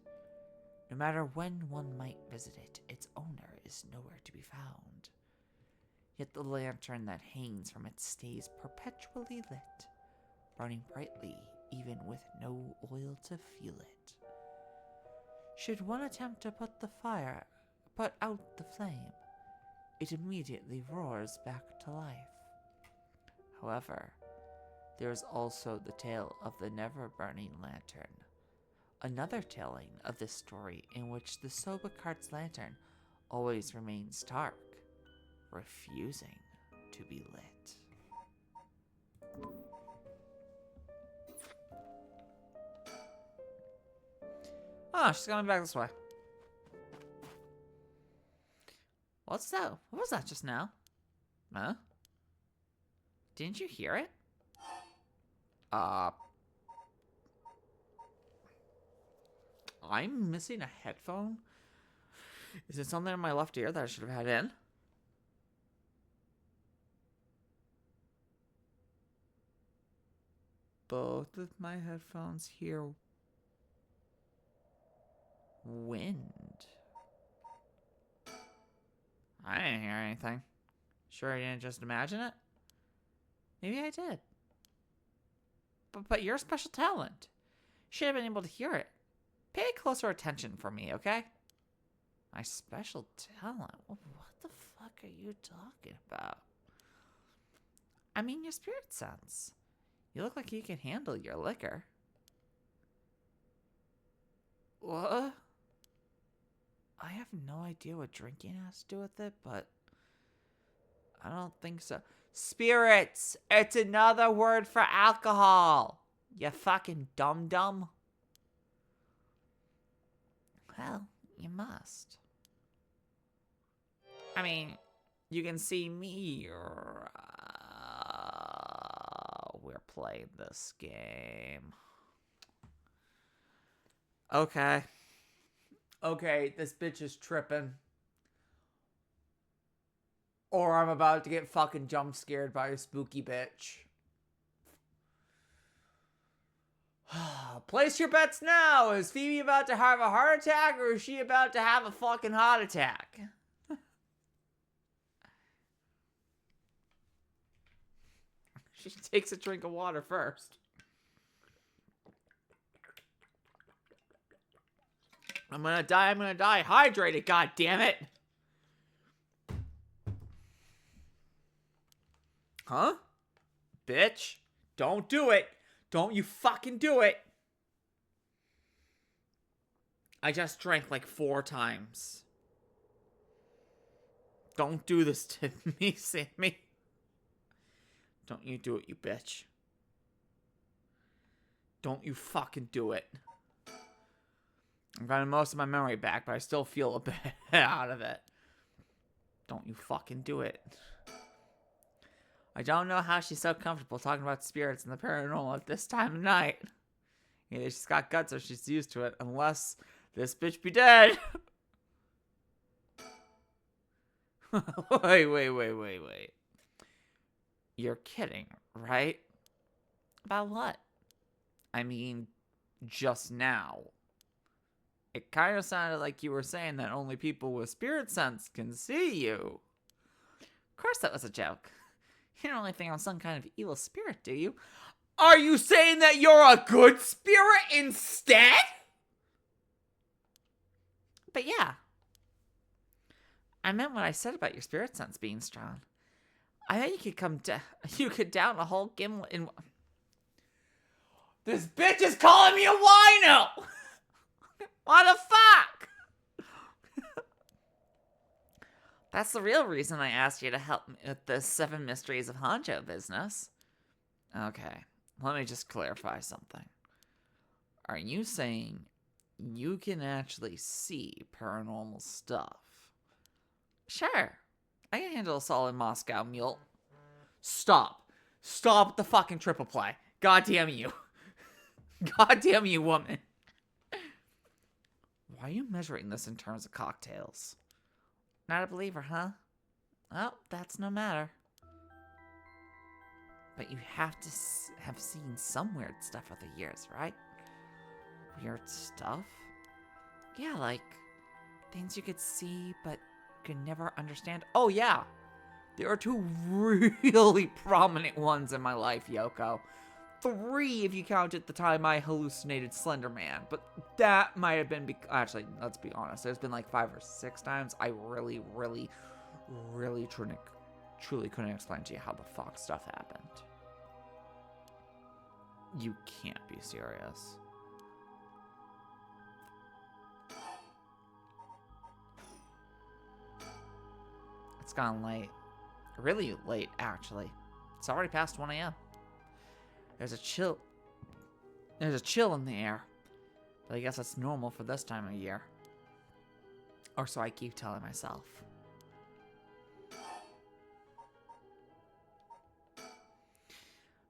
No matter when one might visit it, its owner is nowhere to be found. Yet the lantern that hangs from it stays perpetually lit, burning brightly even with no oil to fuel it. Should one attempt to put out the flame, it immediately roars back to life. However, there is also the tale of the never-burning lantern, another telling of this story in which the soba cart's lantern always remains dark, refusing to be lit. Oh, she's coming back this way. What's that? What was that just now? Huh? Didn't you hear it? I'm missing a headphone? Is it something in my left ear that I should have had in? Both of my headphones here Wind. I didn't hear anything. Sure I didn't just imagine it? Maybe I did. But you're a special talent. Should have been able to hear it. Pay closer attention for me, okay? My special talent? What the fuck are you talking about? I mean, your spirit sense. You look like you can handle your liquor. What? I have no idea what drinking has to do with it, but I don't think so. Spirits! It's another word for alcohol! You fucking dum-dum. Well, you must. I mean, you can see me. We're playing this game. Okay. Okay, this bitch is tripping. Or I'm about to get fucking jump scared by a spooky bitch. Place your bets now. Is Phoebe about to have a heart attack or is she about to have a fucking heart attack? She takes a drink of water first. I'm gonna die hydrated, god damn it. Huh? Bitch, don't do it. Don't you fucking do it. I just drank like 4 times. Don't do this to me, Sammy. Don't you do it, you bitch. Don't you fucking do it. I'm getting most of my memory back, but I still feel a bit out of it. Don't you fucking do it. I don't know how she's so comfortable talking about spirits and the paranormal at this time of night. Either she's got guts or she's used to it, unless this bitch be dead. Wait. You're kidding, right? About what? I mean, just now. It kind of sounded like you were saying that only people with spirit sense can see you. Of course that was a joke. You don't really think I'm some kind of evil spirit, do you? Are you saying that you're a good spirit instead? But yeah. I meant what I said about your spirit sense being strong. I bet you could down a whole gimlet in... This bitch is calling me a wino! What the fuck? That's the real reason I asked you to help me with the 7 Mysteries of Hanjo business. Okay, let me just clarify something. Are you saying you can actually see paranormal stuff? Sure. I can handle a solid Moscow mule. Stop. Stop the fucking triple play. God damn you. God damn you, woman. Why are you measuring this in terms of cocktails? Not a believer, huh? Well, that's no matter. But you have to have seen some weird stuff over the years, right? Weird stuff? Yeah, like things you could see but could never understand. Oh, yeah. There are 2 really prominent ones in my life, Yoko. 3 if you counted the time I hallucinated Slender Man. But that might have been... Actually, let's be honest. There's been like 5 or 6 times I really truly couldn't explain to you how the fuck stuff happened. You can't be serious. It's gone late. Really late, actually. It's already past 1 a.m. There's a chill in the air. But I guess that's normal for this time of year. Or so I keep telling myself.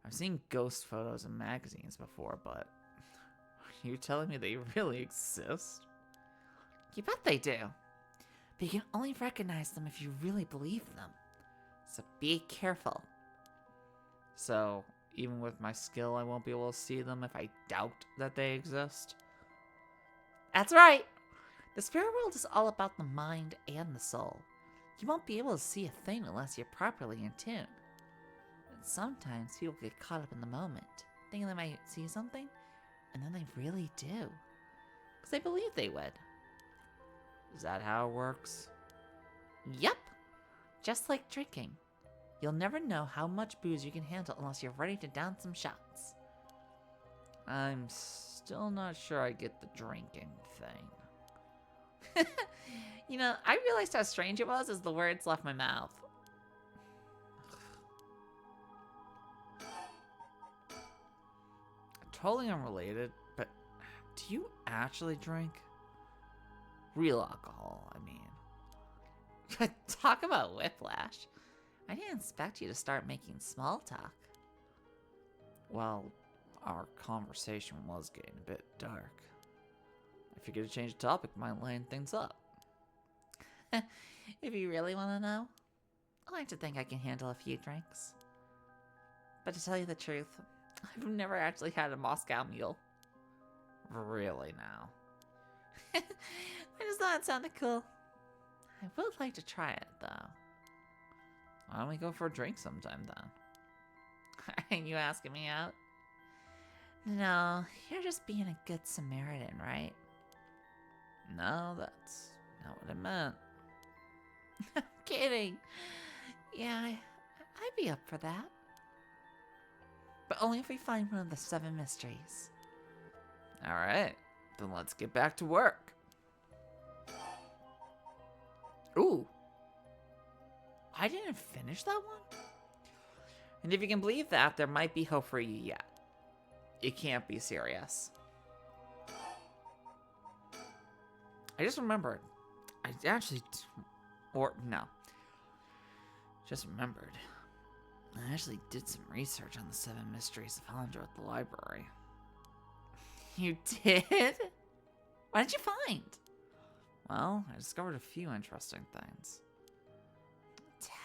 I've seen ghost photos in magazines before, but are you telling me they really exist? You bet they do. But you can only recognize them if you really believe them. So be careful. So, even with my skill, I won't be able to see them if I doubt that they exist? That's right. The spirit world is all about the mind and the soul. You won't be able to see a thing unless you're properly in tune. And sometimes people get caught up in the moment, thinking they might see something, and then they really do. Because they believe they would. Is that how it works? Yup. Just like drinking. You'll never know how much booze you can handle unless you're ready to down some shots. I'm still not sure I get the drinking thing. You know, I realized how strange it was as the words left my mouth. Totally unrelated, but do you actually drink? Real alcohol, I mean. Talk about whiplash. I didn't expect you to start making small talk. Well, our conversation was getting a bit dark. I figured to change the topic might lighten things up. If you really want to know, I like to think I can handle a few drinks. But to tell you the truth, I've never actually had a Moscow Mule. Really now? I just thought it sounded cool. I would like to try it, though. Why don't we go for a drink sometime then? Are you asking me out? No, you're just being a good Samaritan, right? No, that's not what I meant. I'm kidding. Yeah, I'd be up for that. But only if we find one of the 7 mysteries. Alright, then let's get back to work. Ooh. I didn't finish that one? And if you can believe that, there might be hope for you yet. You can't be serious. I just remembered. I actually... Or, no. Just remembered. I actually did some research on the 7 mysteries of Hollinger at the library. You did? What did you find? Well, I discovered a few interesting things.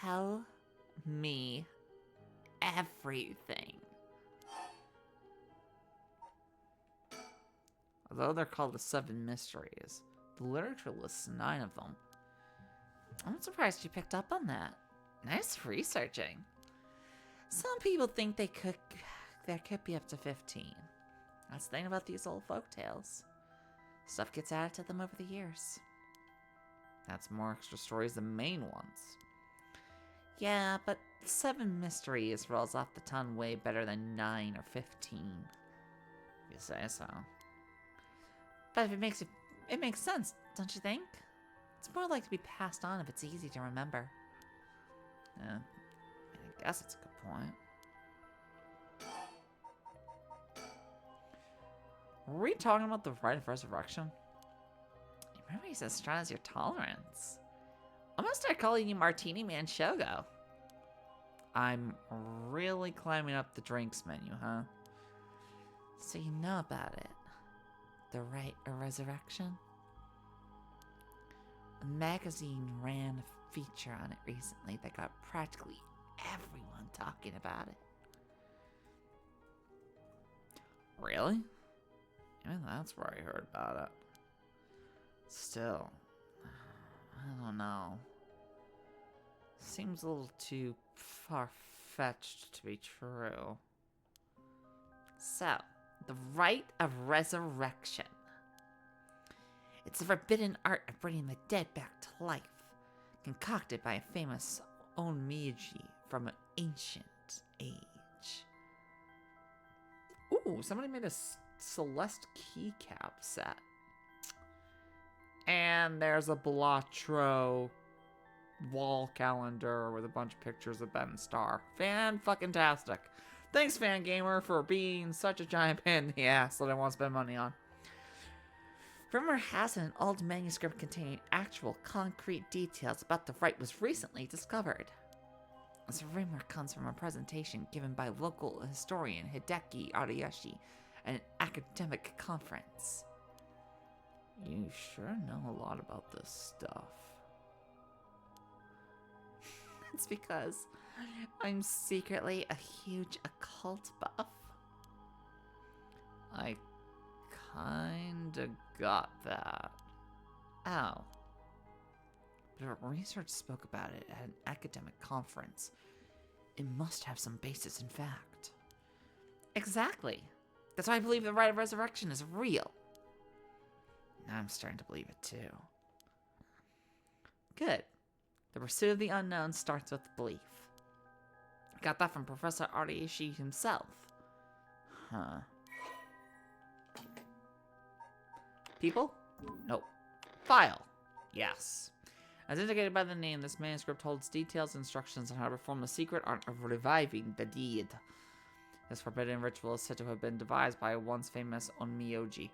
Tell me everything. Although they're called the 7 mysteries, the literature lists 9 of them. I'm surprised you picked up on that. Nice researching. Some people think there could be up to 15. That's the thing about these old folk tales. Stuff gets added to them over the years. That's more extra stories than main ones. Yeah, but 7 mysteries rolls off the tongue way better than 9 or 15. If you say so. But if it makes sense, don't you think? It's more likely to be passed on if it's easy to remember. Yeah, I guess it's a good point. Were we talking about the rite of resurrection? Memory's as strong as your tolerance. I'm gonna start calling you Martini Man Shogo. I'm really climbing up the drinks menu, huh? So you know about it. The rite of resurrection? A magazine ran a feature on it recently that got practically everyone talking about it. Really? Even that's where I heard about it. Still, I don't know. Seems a little too far-fetched to be true. So, the rite of resurrection. It's the forbidden art of bringing the dead back to life, concocted by a famous Onmiji from an ancient age. Ooh, somebody made a Celeste keycap set. And there's a Blatro wall calendar with a bunch of pictures of Ben Starr. Fan-fucking-tastic. Thanks, Fangamer, for being such a giant pain in the ass that I want to spend money on. Rumor has it an old manuscript containing actual concrete details about the rite was recently discovered. This rumor comes from a presentation given by local historian Hideki Ariyoshi at an academic conference. You sure know a lot about this stuff. It's because I'm secretly a huge occult buff. I kinda got that. Oh. But research spoke about it at an academic conference. It must have some basis in fact. Exactly. That's why I believe the rite of resurrection is real. Now I'm starting to believe it too. Good. The pursuit of the unknown starts with belief. Got that from Professor Ariashi himself. Huh. People? Nope. File. Yes. As indicated by the name, this manuscript holds details and instructions on how to perform the secret art of reviving the dead. This forbidden ritual is said to have been devised by a once famous Onmyoji.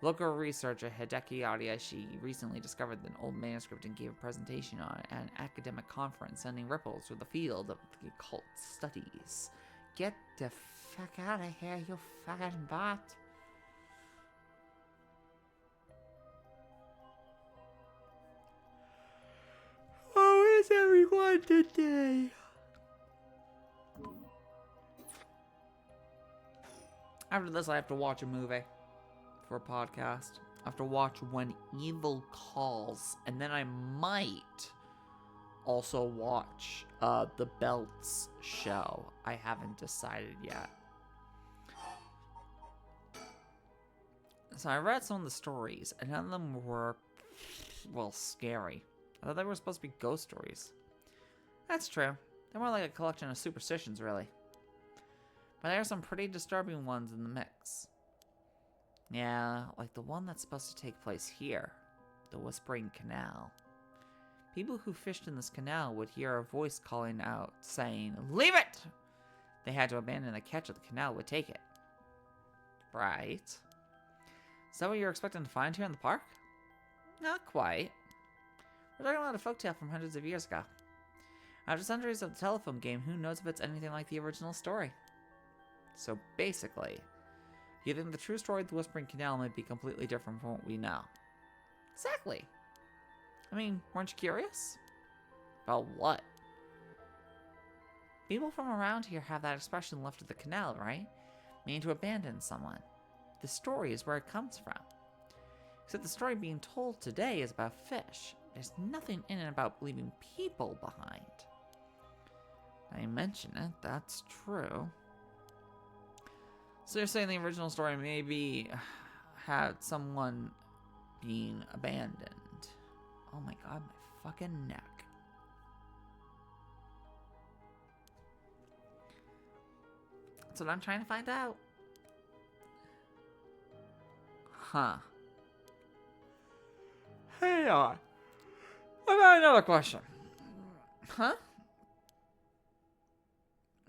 Local researcher Hideki Ariashi recently discovered an old manuscript and gave a presentation on it at an academic conference, sending ripples through the field of the occult studies. Get the fuck out of here, you fucking bot. How is everyone today? After this, I have to watch a movie for a podcast. I have to watch When Evil Calls, and then I might also watch the Belts show. I haven't decided yet. So I read some of the stories, and none of them were, well, scary. I thought they were supposed to be ghost stories. That's true. They're more like a collection of superstitions, really. But there are some pretty disturbing ones in the mix. Yeah, like the one that's supposed to take place here. The Whispering Canal. People who fished in this canal would hear a voice calling out, saying, "Leave it!" They had to abandon the catch or the canal would take it. Right. Is that what you're expecting to find here in the park? Not quite. We're talking about a folktale from hundreds of years ago. After centuries of the telephone game, who knows if it's anything like the original story? So basically, you think the true story of the Whispering Canal might be completely different from what we know. Exactly. I mean, weren't you curious? About what? People from around here have that expression left of the canal, right? Meaning to abandon someone. The story is where it comes from. Except the story being told today is about fish. There's nothing in it about leaving people behind. Now you mention it, that's true. So you're saying the original story maybe had someone being abandoned. Oh my god, my fucking neck. That's what I'm trying to find out. Huh. Hang on. I got another question. Huh?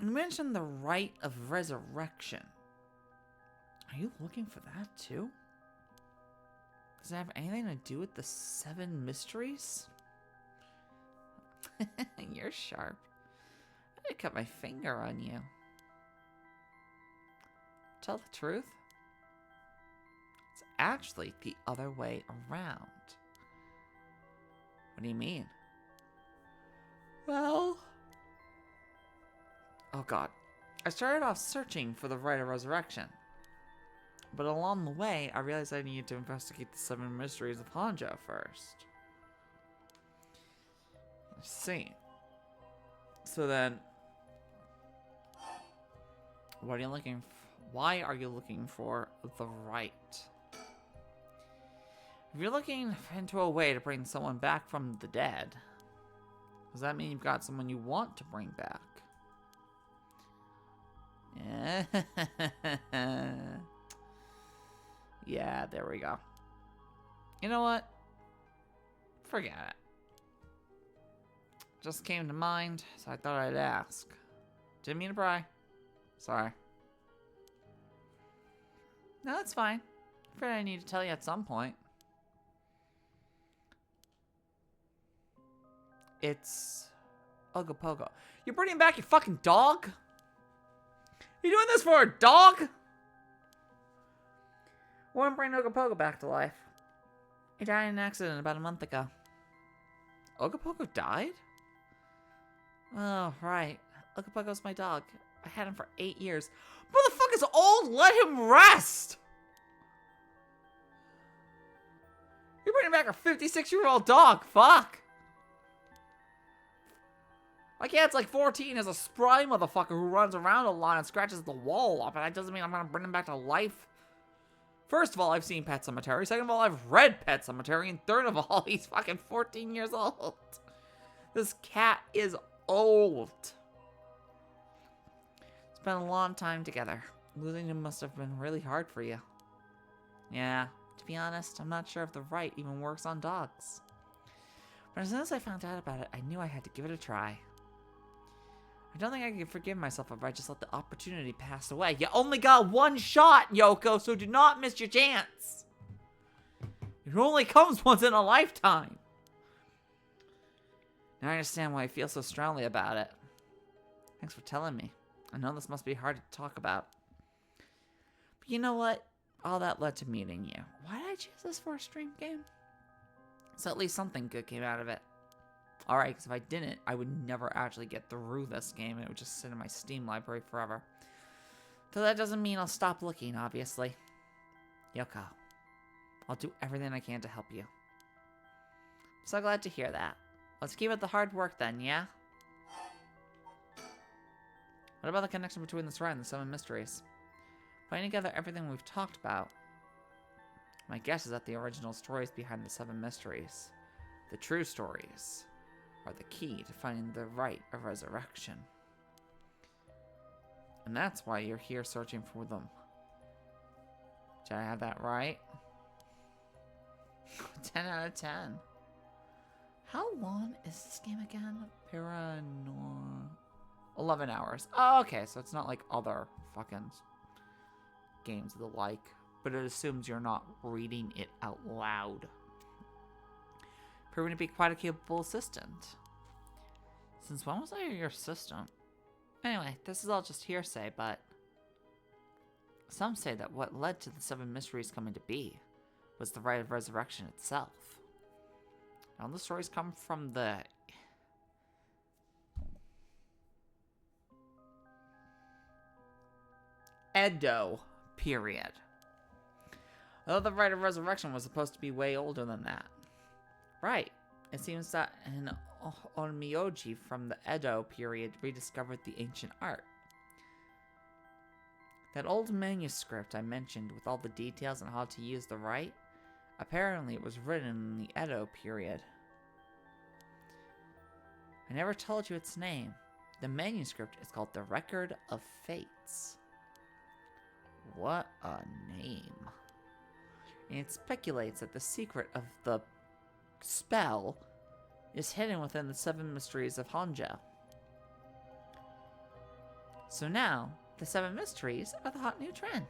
You mentioned the rite of resurrection. Are you looking for that too? Does it have anything to do with the 7 mysteries? You're sharp. I cut my finger on you. Tell the truth, it's actually the other way around. What do you mean? Well... Oh god. I started off searching for the rite of resurrection. But along the way, I realized I needed to investigate the 7 mysteries of Hanjo first. I see. So then... What are you looking for? Why are you looking for the rite? If you're looking into a way to bring someone back from the dead, does that mean you've got someone you want to bring back? Yeah, there we go. You know what? Forget it. Just came to mind, so I thought I'd ask. Didn't mean to pry. Sorry. No, that's fine. I'm afraid I need to tell you at some point. It's Ogopogo. You're bringing back your fucking dog? You doing this for a dog? Want to bring Ogopogo back to life. He died in an accident about a month ago. Ogopogo died? Oh, right. Ogopogo's my dog. I had him for 8 years. Motherfucker's old! Let him rest! You're bringing back a 56-year-old dog. Fuck. My cat's like 14, is a spry motherfucker who runs around a lot and scratches the wall up, and that doesn't mean I'm gonna bring him back to life. First of all, I've seen Pet Sematary. Second of all, I've read Pet Sematary. And third of all, he's fucking 14 years old. This cat is old. Spent a long time together. Losing him must have been really hard for you. Yeah, to be honest, I'm not sure if the right even works on dogs. But as soon as I found out about it, I knew I had to give it a try. I don't think I could forgive myself if I just let the opportunity pass away. You only got one shot, Yoko, so do not miss your chance. It only comes once in a lifetime. Now I understand why I feel so strongly about it. Thanks for telling me. I know this must be hard to talk about. But you know what? All that led to meeting you. Why did I choose this for a stream game? So at least something good came out of it. Alright, because if I didn't, I would never actually get through this game, and it would just sit in my Steam library forever. Though that doesn't mean I'll stop looking, obviously. Yoko, I'll do everything I can to help you. So glad to hear that. Let's keep up the hard work then, yeah? What about the connection between this ride and the 7 mysteries? Putting together everything we've talked about, my guess is that the original stories behind the 7 mysteries, the true stories, are the key to finding the rite of resurrection. And that's why you're here searching for them. Did I have that right? 10 out of 10. How long is this game again? 11 hours. Oh, okay, so it's not like other fucking games of the like, but it assumes you're not reading it out loud. Proving to be quite a capable assistant. Since when was I your assistant? Anyway, this is all just hearsay, but some say that what led to the 7 mysteries coming to be was the rite of resurrection itself. Now, the stories come from the Edo period. Although the rite of resurrection was supposed to be way older than that. Right. It seems that an onmyoji from the Edo period rediscovered the ancient art. That old manuscript I mentioned with all the details on how to use the rite, apparently it was written in the Edo period. I never told you its name. The manuscript is called the Record of Fates. What a name. And it speculates that the secret of the spell is hidden within the 7 mysteries of Honjo. So now, the 7 mysteries are the hot new trend.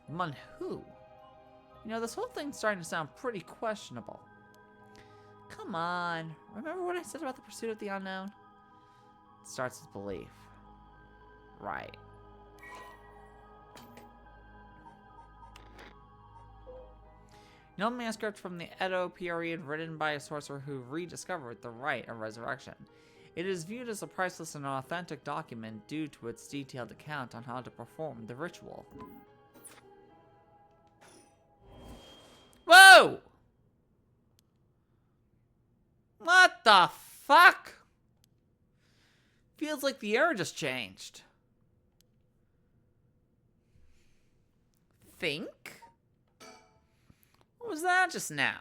Among who? You know, this whole thing's starting to sound pretty questionable. Come on, remember what I said about the pursuit of the unknown? It starts with belief. Right. An old manuscript from the Edo period written by a sorcerer who rediscovered the rite of resurrection. It is viewed as a priceless and authentic document due to its detailed account on how to perform the ritual. Whoa! What the fuck? Feels like the air just changed. Think? What was that just now?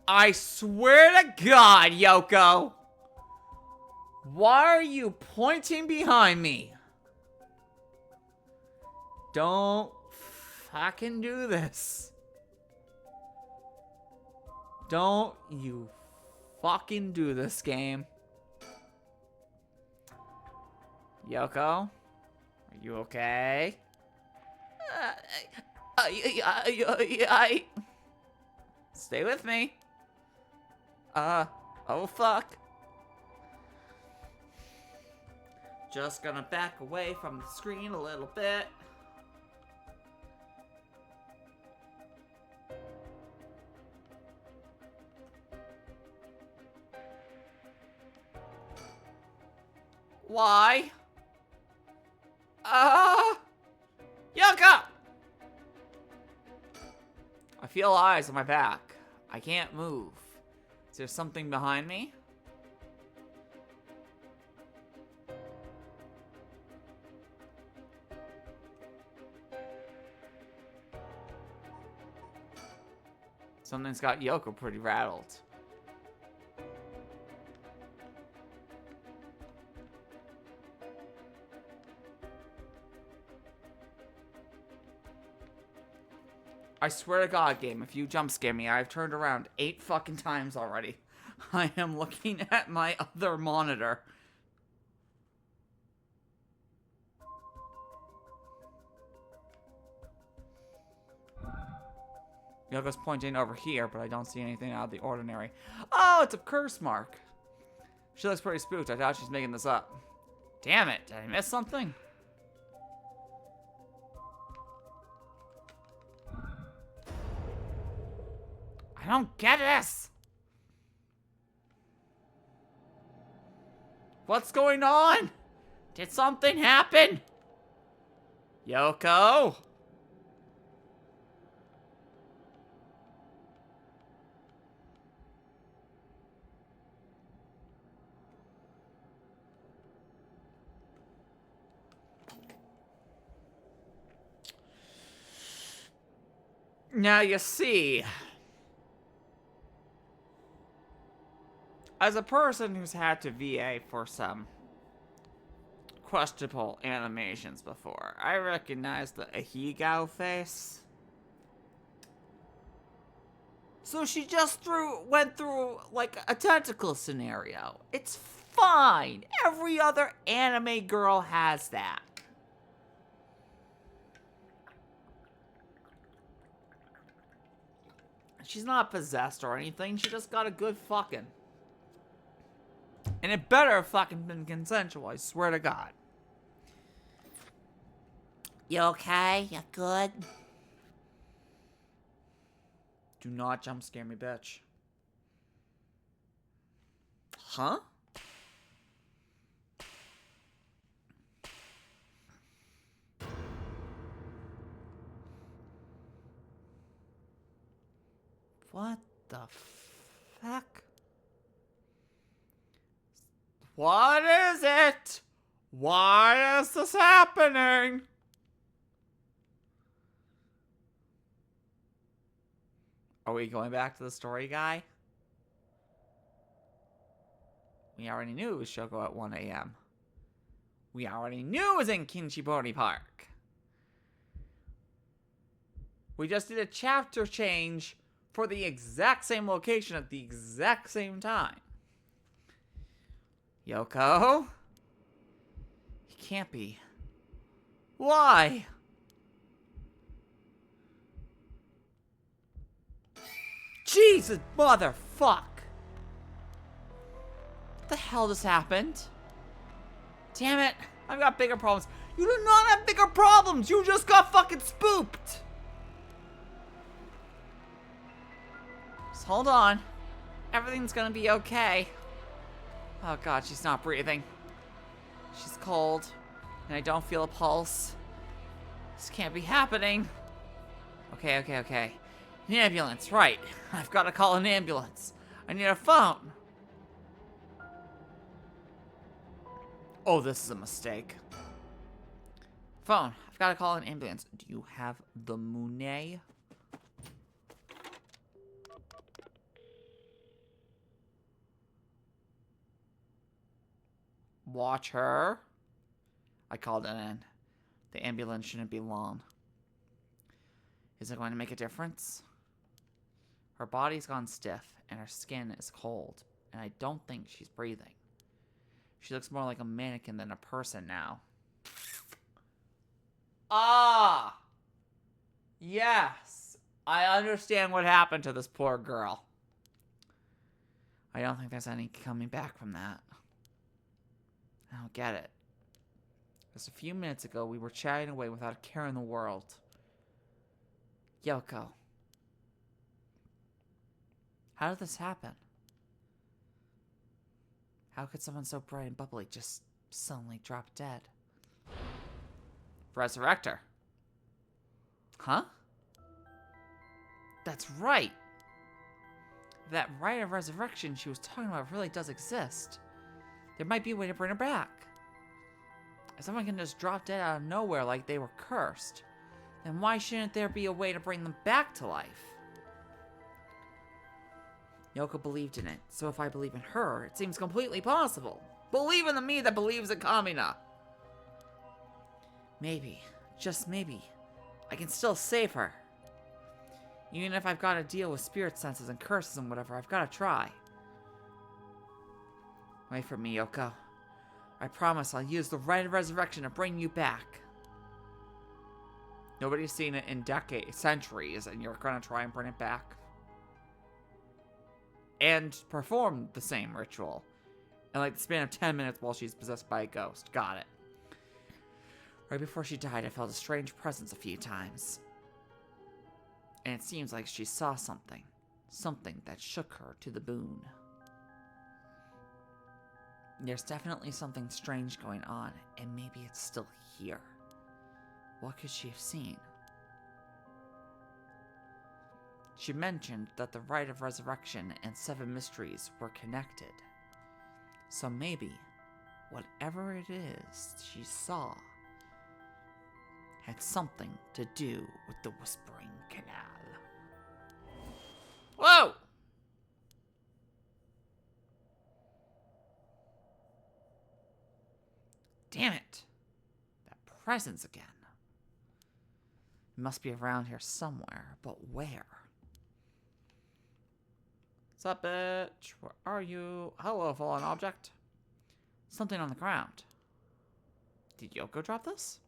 I swear to God, Yoko! Why are you pointing behind me? Don't fucking do this. Don't you fucking do this, game. Yoko? Are you okay? Stay with me. Oh fuck. Just gonna back away from the screen a little bit. Why? Yoko! I feel eyes on my back. I can't move. Is there something behind me? Something's got Yoko pretty rattled. I swear to God, game, if you jump scare me, I've turned around 8 fucking times already. I am looking at my other monitor. Yoko's pointing over here, but I don't see anything out of the ordinary. Oh, it's a curse mark. She looks pretty spooked. I doubt she's making this up. Damn it, did I miss something? I don't get this! What's going on? Did something happen? Yoko? Now you see, as a person who's had to VA for some questionable animations before, I recognize the Ahegao face. So she just went through like a tentacle scenario. It's fine. Every other anime girl has that. She's not possessed or anything. She just got a good fucking. And it better have fucking been consensual, I swear to God. You okay? You good? Do not jump scare me, bitch. Huh? What the fuck? What is it? Why is this happening? Are we going back to the story guy? We already knew it was Shoko at 1 a.m. We already knew it was in Kinchibori Park. We just did a chapter change for the exact same location at the exact same time. Yoko? He can't be. Why? Jesus, motherfuck! What the hell just happened? Damn it, I've got bigger problems. You do not have bigger problems! You just got fucking spooked! Just hold on. Everything's gonna be okay. Oh God, she's not breathing. She's cold, and I don't feel a pulse. This can't be happening. Okay. An ambulance, right. I've got to call an ambulance. I need a phone. Oh, this is a mistake. Phone. I've got to call an ambulance. Do you have the Monet? Watch her. I called it in. The ambulance shouldn't be long. Is it going to make a difference? Her body's gone stiff, and her skin is cold, and I don't think she's breathing. She looks more like a mannequin than a person now. Ah! Yes! I understand what happened to this poor girl. I don't think there's any coming back from that. I don't get it. Just a few minutes ago, we were chatting away without a care in the world. Yoko. How did this happen? How could someone so bright and bubbly just suddenly drop dead? Resurrect her. Huh? That's right. That rite of resurrection she was talking about really does exist. There might be a way to bring her back. If someone can just drop dead out of nowhere like they were cursed, then why shouldn't there be a way to bring them back to life? Yoko believed in it, so if I believe in her, it seems completely possible. Believe in the me that believes in Kamina. Maybe, just maybe, I can still save her. Even if I've got to deal with spirit senses and curses and whatever, I've got to try. Wait for me, Yoko. I promise I'll use the rite of resurrection to bring you back. Nobody's seen it in decades, centuries, and you're gonna try and bring it back. And perform the same ritual. In like the span of 10 minutes while she's possessed by a ghost. Got it. Right before she died, I felt a strange presence a few times. And it seems like she saw something. Something that shook her to the bone. There's definitely something strange going on, and maybe it's still here. What could she have seen? She mentioned that the rite of resurrection and 7 mysteries were connected. So maybe, whatever it is she saw, had something to do with the Whispering Canal. Whoa! Damn it. That presence again. It must be around here somewhere, but where? What's up, bitch? Where are you? Hello, fallen object. Something on the ground. Did Yoko drop this?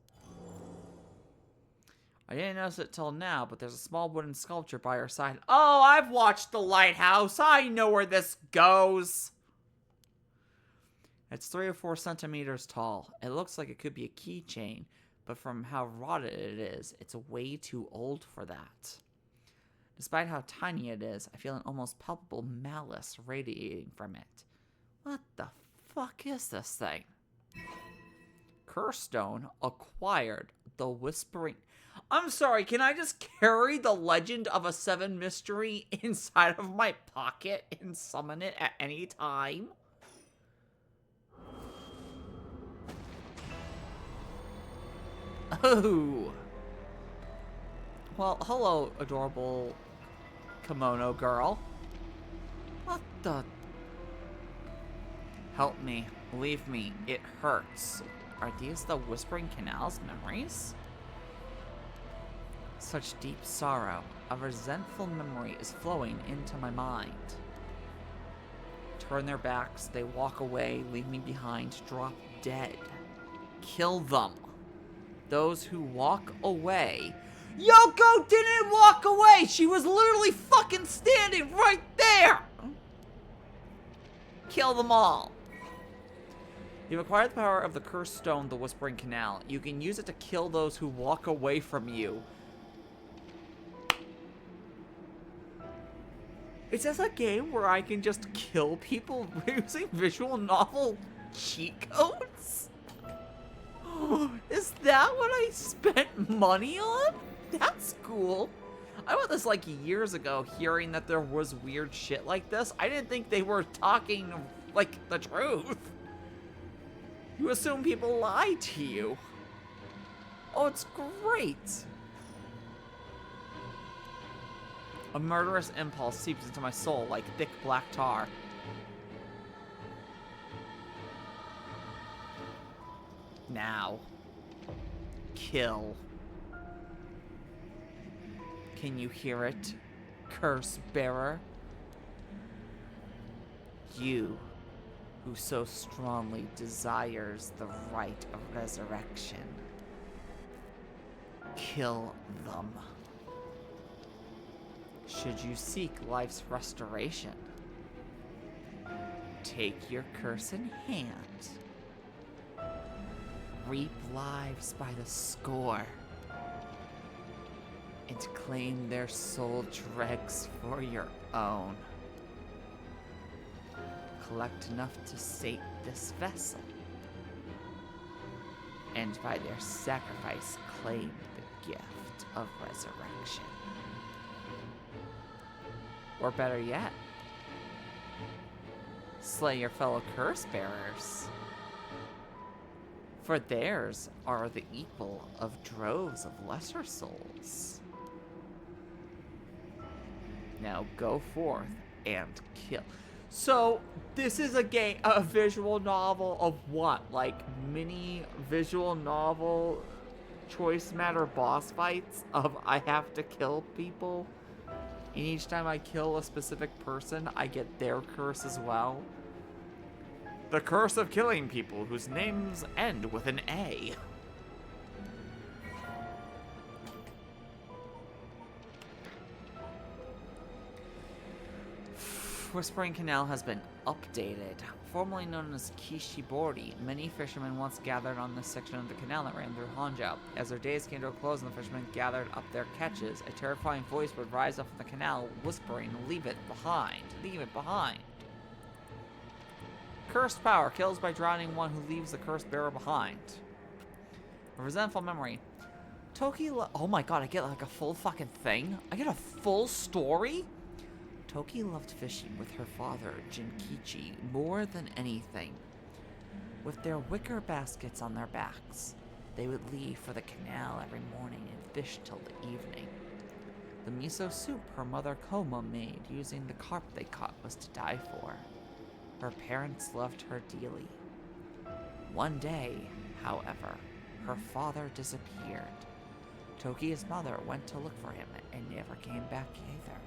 I didn't notice it till now, but there's a small wooden sculpture by her side. Oh, I've watched The Lighthouse. I know where this goes. It's 3 or 4 centimeters tall. It looks like it could be a keychain, but from how rotted it is, it's way too old for that. Despite how tiny it is, I feel an almost palpable malice radiating from it. What the fuck is this thing? Curstone acquired the Whispering... I'm sorry, can I just carry the legend of a 7 mystery inside of my pocket and summon it at any time? Oh. Well, hello, adorable kimono girl. What the... Help me. Leave me. It hurts. Are these the Whispering Canal's memories? Such deep sorrow. A resentful memory is flowing into my mind. Turn their backs, they walk away, leave me behind, drop dead. Kill them. Those who walk away. Yoko didn't walk away! She was literally fucking standing right there! Kill them all. You've acquired the power of the cursed stone, the Whispering Canal. You can use it to kill those who walk away from you. Is this a game where I can just kill people using visual novel cheat codes? Is that what I spent money on? That's cool. I bought this like years ago, hearing that there was weird shit like this. I didn't think they were talking like the truth. You assume people lie to you. Oh, it's great. A murderous impulse seeps into my soul like thick black tar. Now. Kill. Can you hear it, curse bearer? You, who so strongly desires the rite of resurrection. Kill them. Should you seek life's restoration, take your curse in hand. Reap lives by the score. And claim their soul dregs for your own. Collect enough to sate this vessel. And by their sacrifice claim the gift of resurrection. Or better yet, slay your fellow curse bearers. For theirs are the equal of droves of lesser souls. Now go forth and kill. So, this is a visual novel of what? Like, mini visual novel choice matter boss fights of I have to kill people? And each time I kill a specific person, I get their curse as well. The curse of killing people whose names end with an A. Whispering Canal has been updated. Formerly known as Kishibori, many fishermen once gathered on this section of the canal that ran through Honjo. As their days came to a close and the fishermen gathered up their catches, a terrifying voice would rise up from the canal, whispering, "Leave it behind! Leave it behind!" Cursed power kills by drowning one who leaves the cursed bearer behind. A resentful memory. Oh my god, I get like a full fucking thing? I get a full story? Toki loved fishing with her father, Jinkichi, more than anything. With their wicker baskets on their backs, they would leave for the canal every morning and fish till the evening. The miso soup her mother Koma made using the carp they caught was to die for. Her parents loved her dearly. One day, however, her father disappeared. Toki's mother went to look for him and never came back either.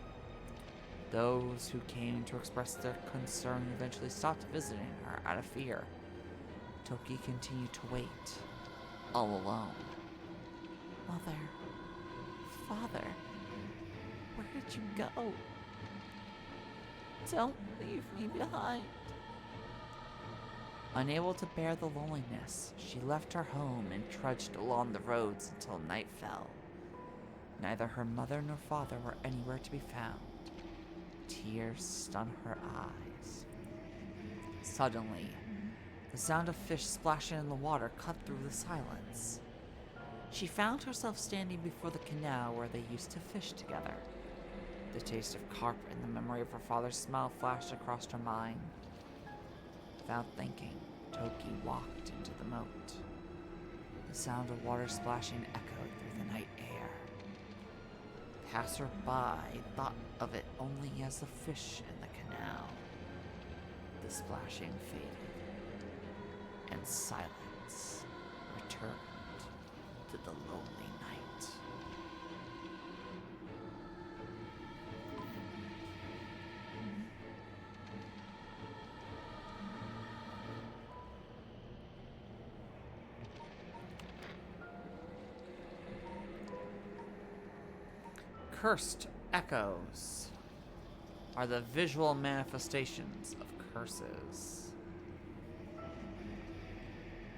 Those who came to express their concern eventually stopped visiting her out of fear. Toki continued to wait, all alone. Mother, father, where did you go? Don't leave me behind. Unable to bear the loneliness, she left her home and trudged along the roads until night fell. Neither her mother nor father were anywhere to be found. Tears stung her eyes. Suddenly, the sound of fish splashing in the water cut through the silence. She found herself standing before the canal where they used to fish together. The taste of carp and the memory of her father's smile flashed across her mind. Without thinking, Toki walked into the moat. The sound of water splashing echoed through the night air. Passer-by thought of it only as the fish in the canal. The splashing faded, and silence returned to the lonely night. Cursed echoes are the visual manifestations of curses.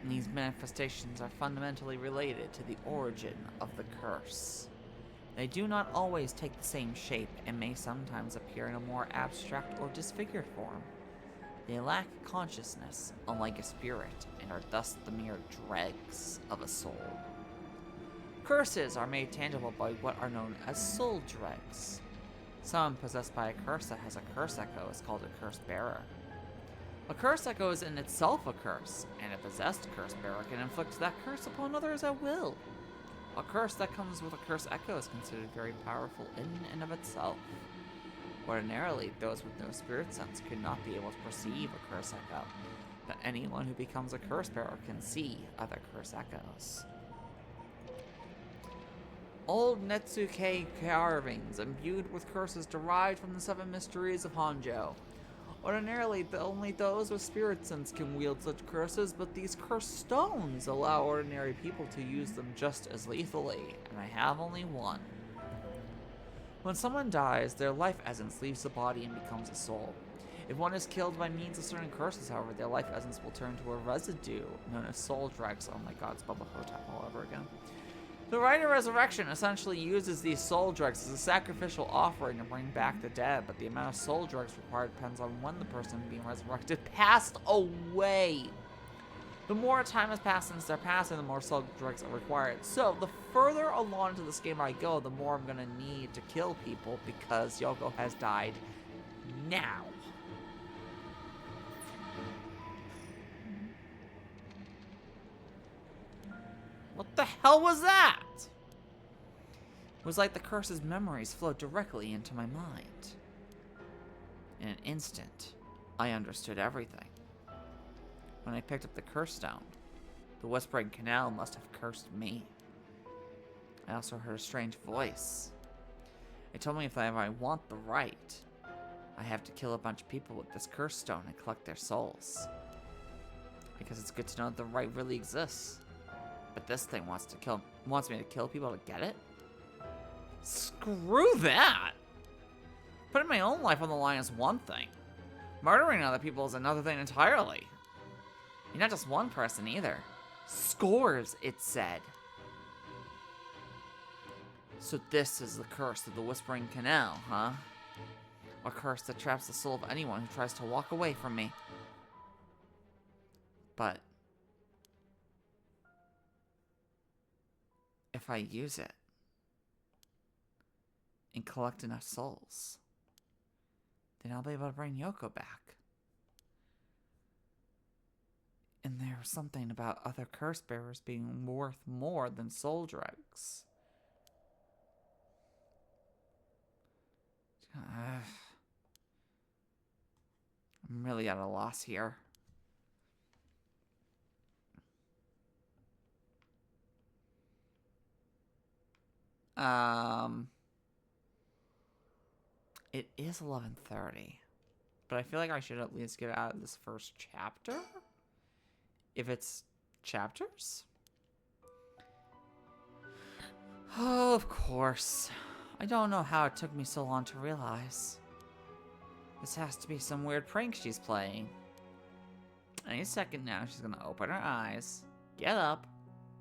And these manifestations are fundamentally related to the origin of the curse. They do not always take the same shape and may sometimes appear in a more abstract or disfigured form. They lack consciousness, unlike a spirit, and are thus the mere dregs of a soul. Curses are made tangible by what are known as soul dregs. Someone possessed by a curse that has a curse echo is called a curse bearer. A curse echo is in itself a curse, and a possessed curse bearer can inflict that curse upon others at will. A curse that comes with a curse echo is considered very powerful in and of itself. Ordinarily, those with no spirit sense could not be able to perceive a curse echo, but anyone who becomes a curse bearer can see other curse echoes. Old Netsuke carvings imbued with curses derived from the 7 mysteries of Honjo. Ordinarily, only those with spirit sense can wield such curses, but these cursed stones allow ordinary people to use them just as lethally, and I have only one. When someone dies, their life essence leaves the body and becomes a soul. If one is killed by means of certain curses, however, their life essence will turn to a residue known as soul dregs. Oh my god, it's Bubba Hotep all over again. The Rite of Resurrection essentially uses these soul dregs as a sacrificial offering to bring back the dead, but the amount of soul dregs required depends on when the person being resurrected passed away. The more time has passed since they're passing, the more soul drugs are required. So, the further along into this game I go, the more I'm gonna need to kill people because Yoko has died now. What the hell was that? It was like the curse's memories flowed directly into my mind. In an instant, I understood everything. When I picked up the curse stone, the Whispering Canal must have cursed me. I also heard a strange voice. It told me if I want the right, I have to kill a bunch of people with this curse stone and collect their souls. Because it's good to know that the right really exists. But this thing wants me to kill people to get it? Screw that! Putting my own life on the line is one thing. Murdering other people is another thing entirely. You're not just one person either. Scores, it said. So this is the curse of the Whispering Canal, huh? A curse that traps the soul of anyone who tries to walk away from me. But if I use it and collect enough souls, then I'll be able to bring Yoko back. And there was something about other curse bearers being worth more than soul drugs. I'm really at a loss here. It is 11:30, but I feel like I should at least get out of this first chapter. If it's chapters? Oh, of course. I don't know how it took me so long to realize. This has to be some weird prank she's playing. Any second now, she's gonna open her eyes, get up,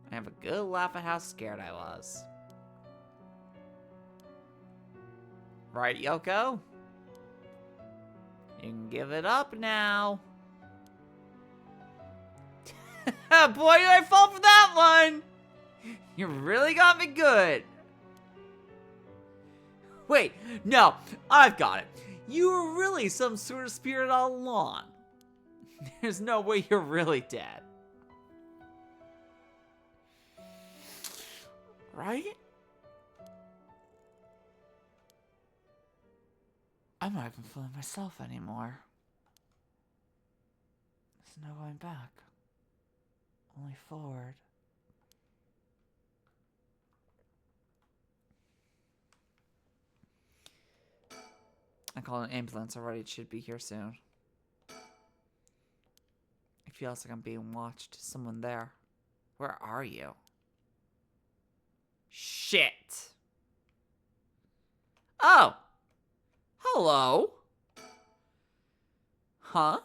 and have a good laugh at how scared I was. Right, Yoko? You can give it up now. Boy, did I fall for that one! You really got me good. Wait, no, I've got it. You were really some sort of spirit all along. There's no way you're really dead. Right? I'm not even feeling myself anymore. There's no going back. Only forward. I called an ambulance already. It should be here soon. It feels like I'm being watched. Someone there. Where are you? Shit. Oh. Hello. Huh?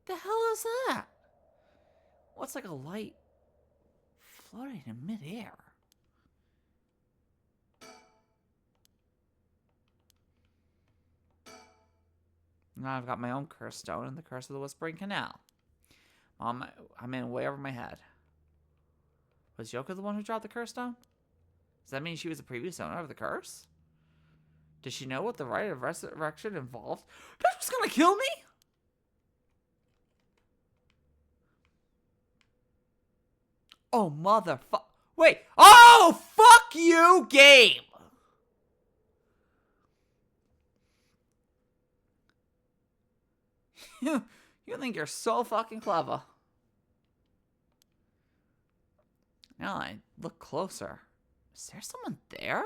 The hell is that? What's like a light floating in midair? Now I've got my own curse stone and the curse of the Whispering Canal. I'm in way over my head. Was Yoko the one who dropped the curse stone? Does that mean she was the previous owner of the curse? Did she know what the rite of resurrection involved? That was gonna kill me? Oh, motherfuck. Wait. Oh, fuck you, game. You think you're so fucking clever. Now I look closer. Is there someone there?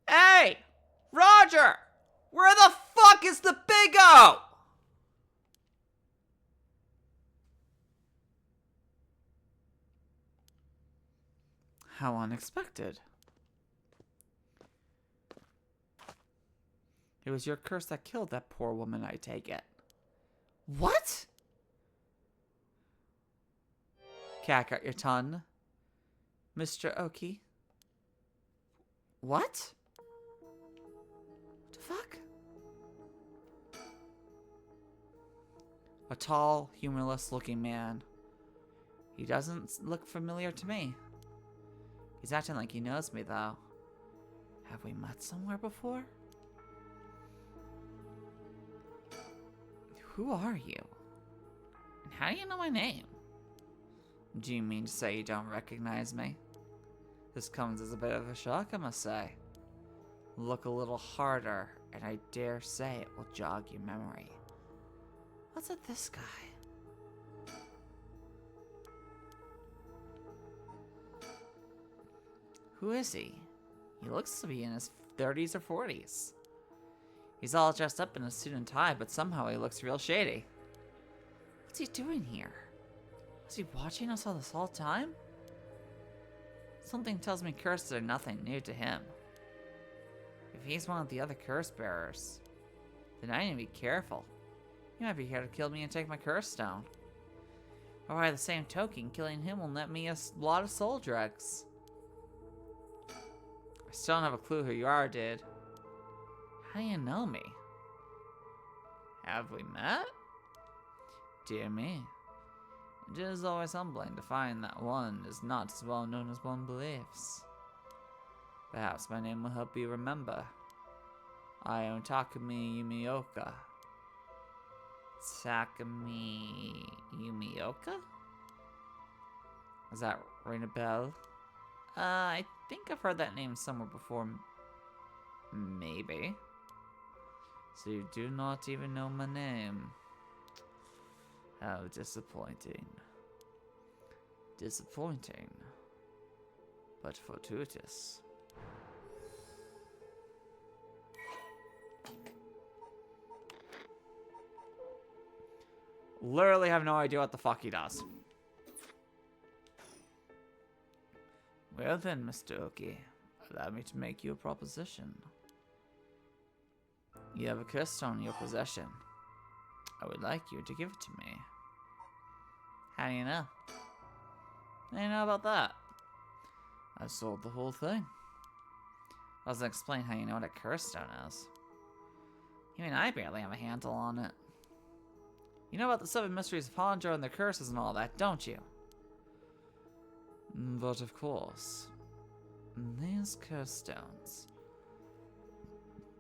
Hey! Roger! Where the fuck is the Big O? How unexpected. It was your curse that killed that poor woman, I take it. What? Cat got your tongue, Mr. Oki. What? What the fuck? A tall, humorless-looking man. He doesn't look familiar to me. He's acting like he knows me, though. Have we met somewhere before? Who are you? And how do you know my name? Do you mean to say you don't recognize me? This comes as a bit of a shock, I must say. Look a little harder, and I dare say it will jog your memory. What's with this guy? Who is he? He looks to be in his 30s or 40s. He's all dressed up in a suit and tie, but somehow he looks real shady. What's he doing here? Is he watching us all this whole time? Something tells me curses are nothing new to him. If he's one of the other curse bearers, then I need to be careful. He might be here to kill me and take my curse stone. Or by the same token, killing him will net me a lot of soul dregs. I still don't have a clue who you are, dude. How do you know me? Have we met? Dear me. It is always humbling to find that one is not as well known as one believes. Perhaps my name will help you remember. I am Takumi Yumioka. Takumi Yumioka? Does that ring a bell? I think I've heard that name somewhere before. Maybe. So you do not even know my name. How disappointing. Disappointing. But fortuitous. Literally have no idea what the fuck he does. Well then, Mr. Oki, allow me to make you a proposition. You have a curse stone in your possession. I would like you to give it to me. How do you know? How do you know about that? I sold the whole thing. Doesn't explain how you know what a curse stone is. Even I barely have a handle on it. You know about the 7 mysteries of Hanjo and their curses and all that, don't you? But of course. These curse stones.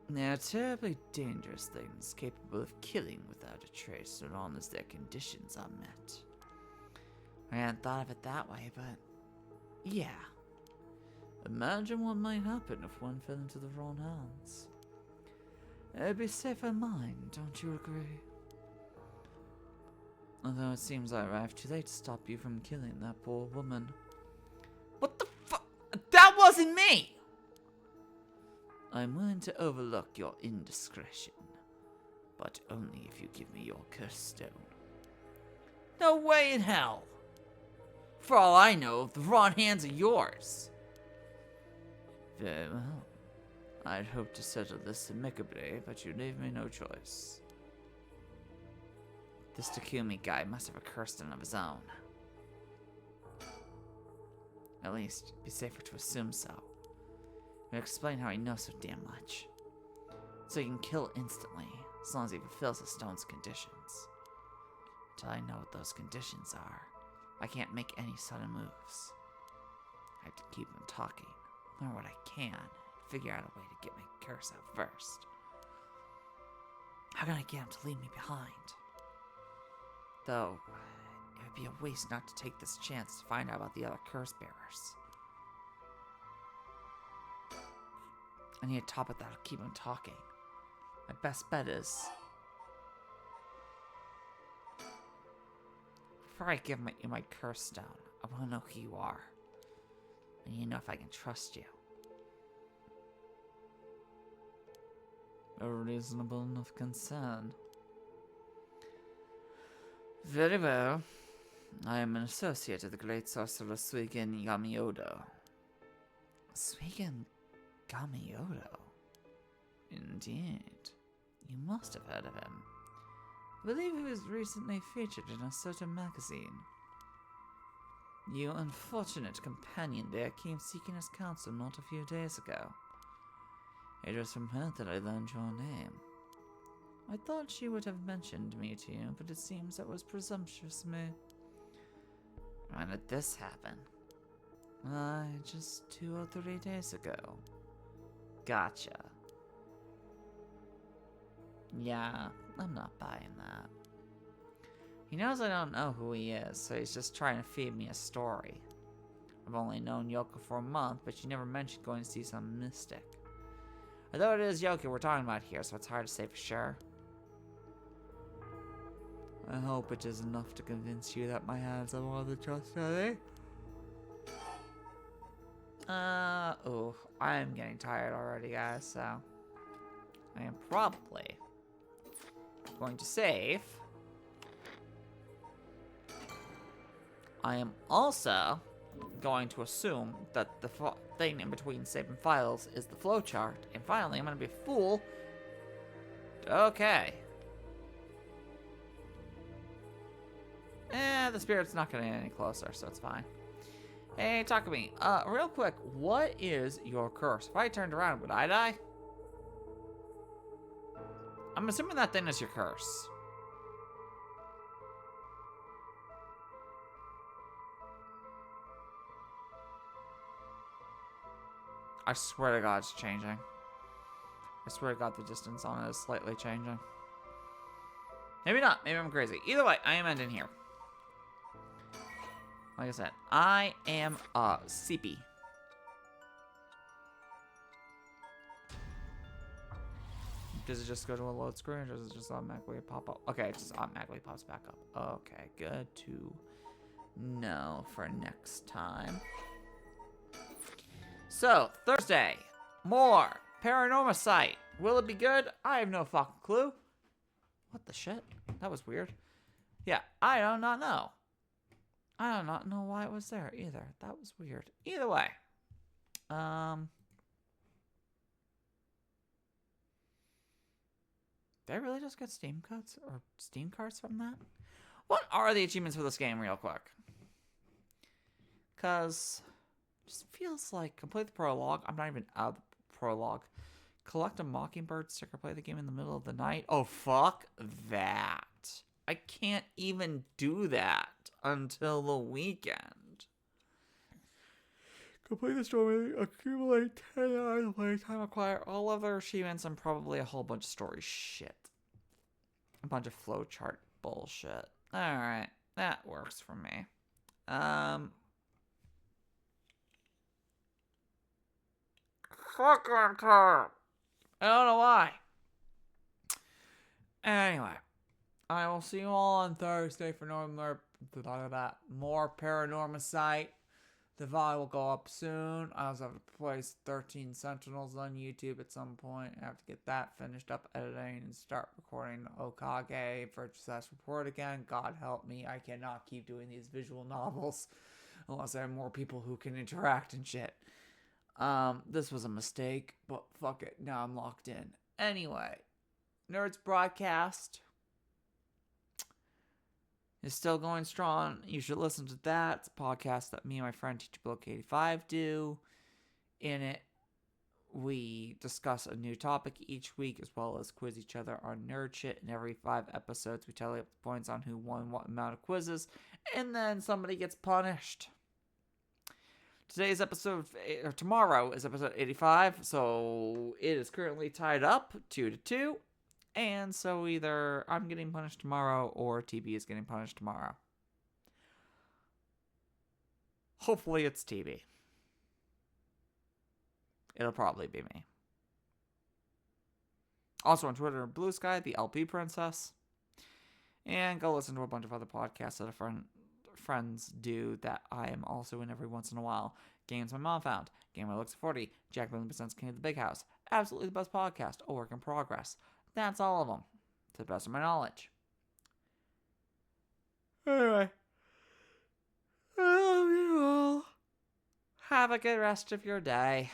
They are terribly dangerous things, capable of killing without a trace so long as their conditions are met. I hadn't thought of it that way, but yeah. Imagine what might happen if one fell into the wrong hands. It'd be safer in mine, don't you agree? Although it seems I arrived too late to stop you from killing that poor woman. What the fuck? That wasn't me! I'm willing to overlook your indiscretion, but only if you give me your curse stone. No way in hell! For all I know, the wrong hands are yours. Very well. I'd hoped to settle this amicably, but you leave me no choice. This Takumi guy must have a curse stone of his own. At least, it'd be safer to assume so. It'll explain how he knows so damn much. So he can kill instantly, as long as he fulfills the stone's conditions. Until I know what those conditions are, I can't make any sudden moves. I have to keep him talking, learn what I can, and figure out a way to get my curse out first. How can I get him to leave me behind? Though, it would be a waste not to take this chance to find out about the other curse bearers. I need a topic that'll keep him talking. My best bet is... Before I give you my curse stone, I want to know who you are. And you know if I can trust you. A reasonable enough concern. Very well. I am an associate of the great sorcerer Suigen Yamiodo. Suigen Gamiodo? Indeed. You must have heard of him. I believe he was recently featured in a certain magazine. Your unfortunate companion there came seeking his counsel not a few days ago. It was from her that I learned your name. I thought she would have mentioned me to you, but it seems that was presumptuous of me. When did this happen? Just 2 or 3 days ago. Gotcha. Yeah, I'm not buying that. He knows I don't know who he is, so he's just trying to feed me a story. I've only known Yoko for a month, but she never mentioned going to see some mystic. Although it is Yoko we're talking about here, so it's hard to say for sure. I hope it is enough to convince you that my hands are more than trustworthy. Oh, I am getting tired already, guys, so I am probably going to save. I am also going to assume that the thing in between saving files is the flowchart. And finally, I'm going to be a fool. Okay. The spirit's not going to get any closer, so it's fine. Hey, Takumi, real quick, what is your curse? If I turned around, would I die? I'm assuming that thing is your curse. I swear to God it's changing. I swear to God the distance on it is slightly changing. Maybe not. Maybe I'm crazy. Either way, I am ending here. Like I said, I am CP. Does it just go to a load screen, or does it just automatically pop up? Okay, it just automatically pops back up. Okay, good to know for next time. So, Thursday, more Paranormasight. Will it be good? I have no fucking clue. What the shit? That was weird. Yeah, I do not know. I do not know why it was there either. That was weird. Either way. Did I really just get Steam codes or Steam cards from that? What are the achievements for this game real quick? Because it just feels like complete the prologue. I'm not even out of the prologue. Collect a mockingbird sticker, play the game in the middle of the night. Oh, fuck that. I can't even do that until the weekend. Complete the story, accumulate 10 hours of playtime, acquire all other achievements, and probably a whole bunch of story shit. A bunch of flowchart bullshit. Alright, that works for me. Fucking tired. I don't know why. Anyway, I will see you all on Thursday for more Paranormasight. The VOD will go up soon. I also have to place 13 Sentinels on YouTube at some point. I have to get that finished up editing and start recording Okage Virtuous Report again. God help me, I cannot keep doing these visual novels unless I have more people who can interact and shit. This was a mistake, but fuck it. Now I'm locked in. Anyway, Nerds Broadcast is still going strong. You should listen to that. It's a podcast that me and my friend TeacherBloke85 do. In it, we discuss a new topic each week, as well as quiz each other on nerd shit. In every 5 episodes, we tally up the points on who won what amount of quizzes, and then somebody gets punished. Today's episode, or tomorrow, is episode 85, so it is currently tied up 2-2. And so either I'm getting punished tomorrow or TB is getting punished tomorrow. Hopefully it's TB. It'll probably be me. Also on Twitter, Blue Sky, TheLetsPlayPrincess. And go listen to a bunch of other podcasts that friends do that I am also in every once in a while. Games My Mom Found, Gamer Looks 40, Jack Billion Percent's King of the Big House. Absolutely the best podcast, a work in progress. That's all of them, to the best of my knowledge. Anyway, I love you all. Have a good rest of your day.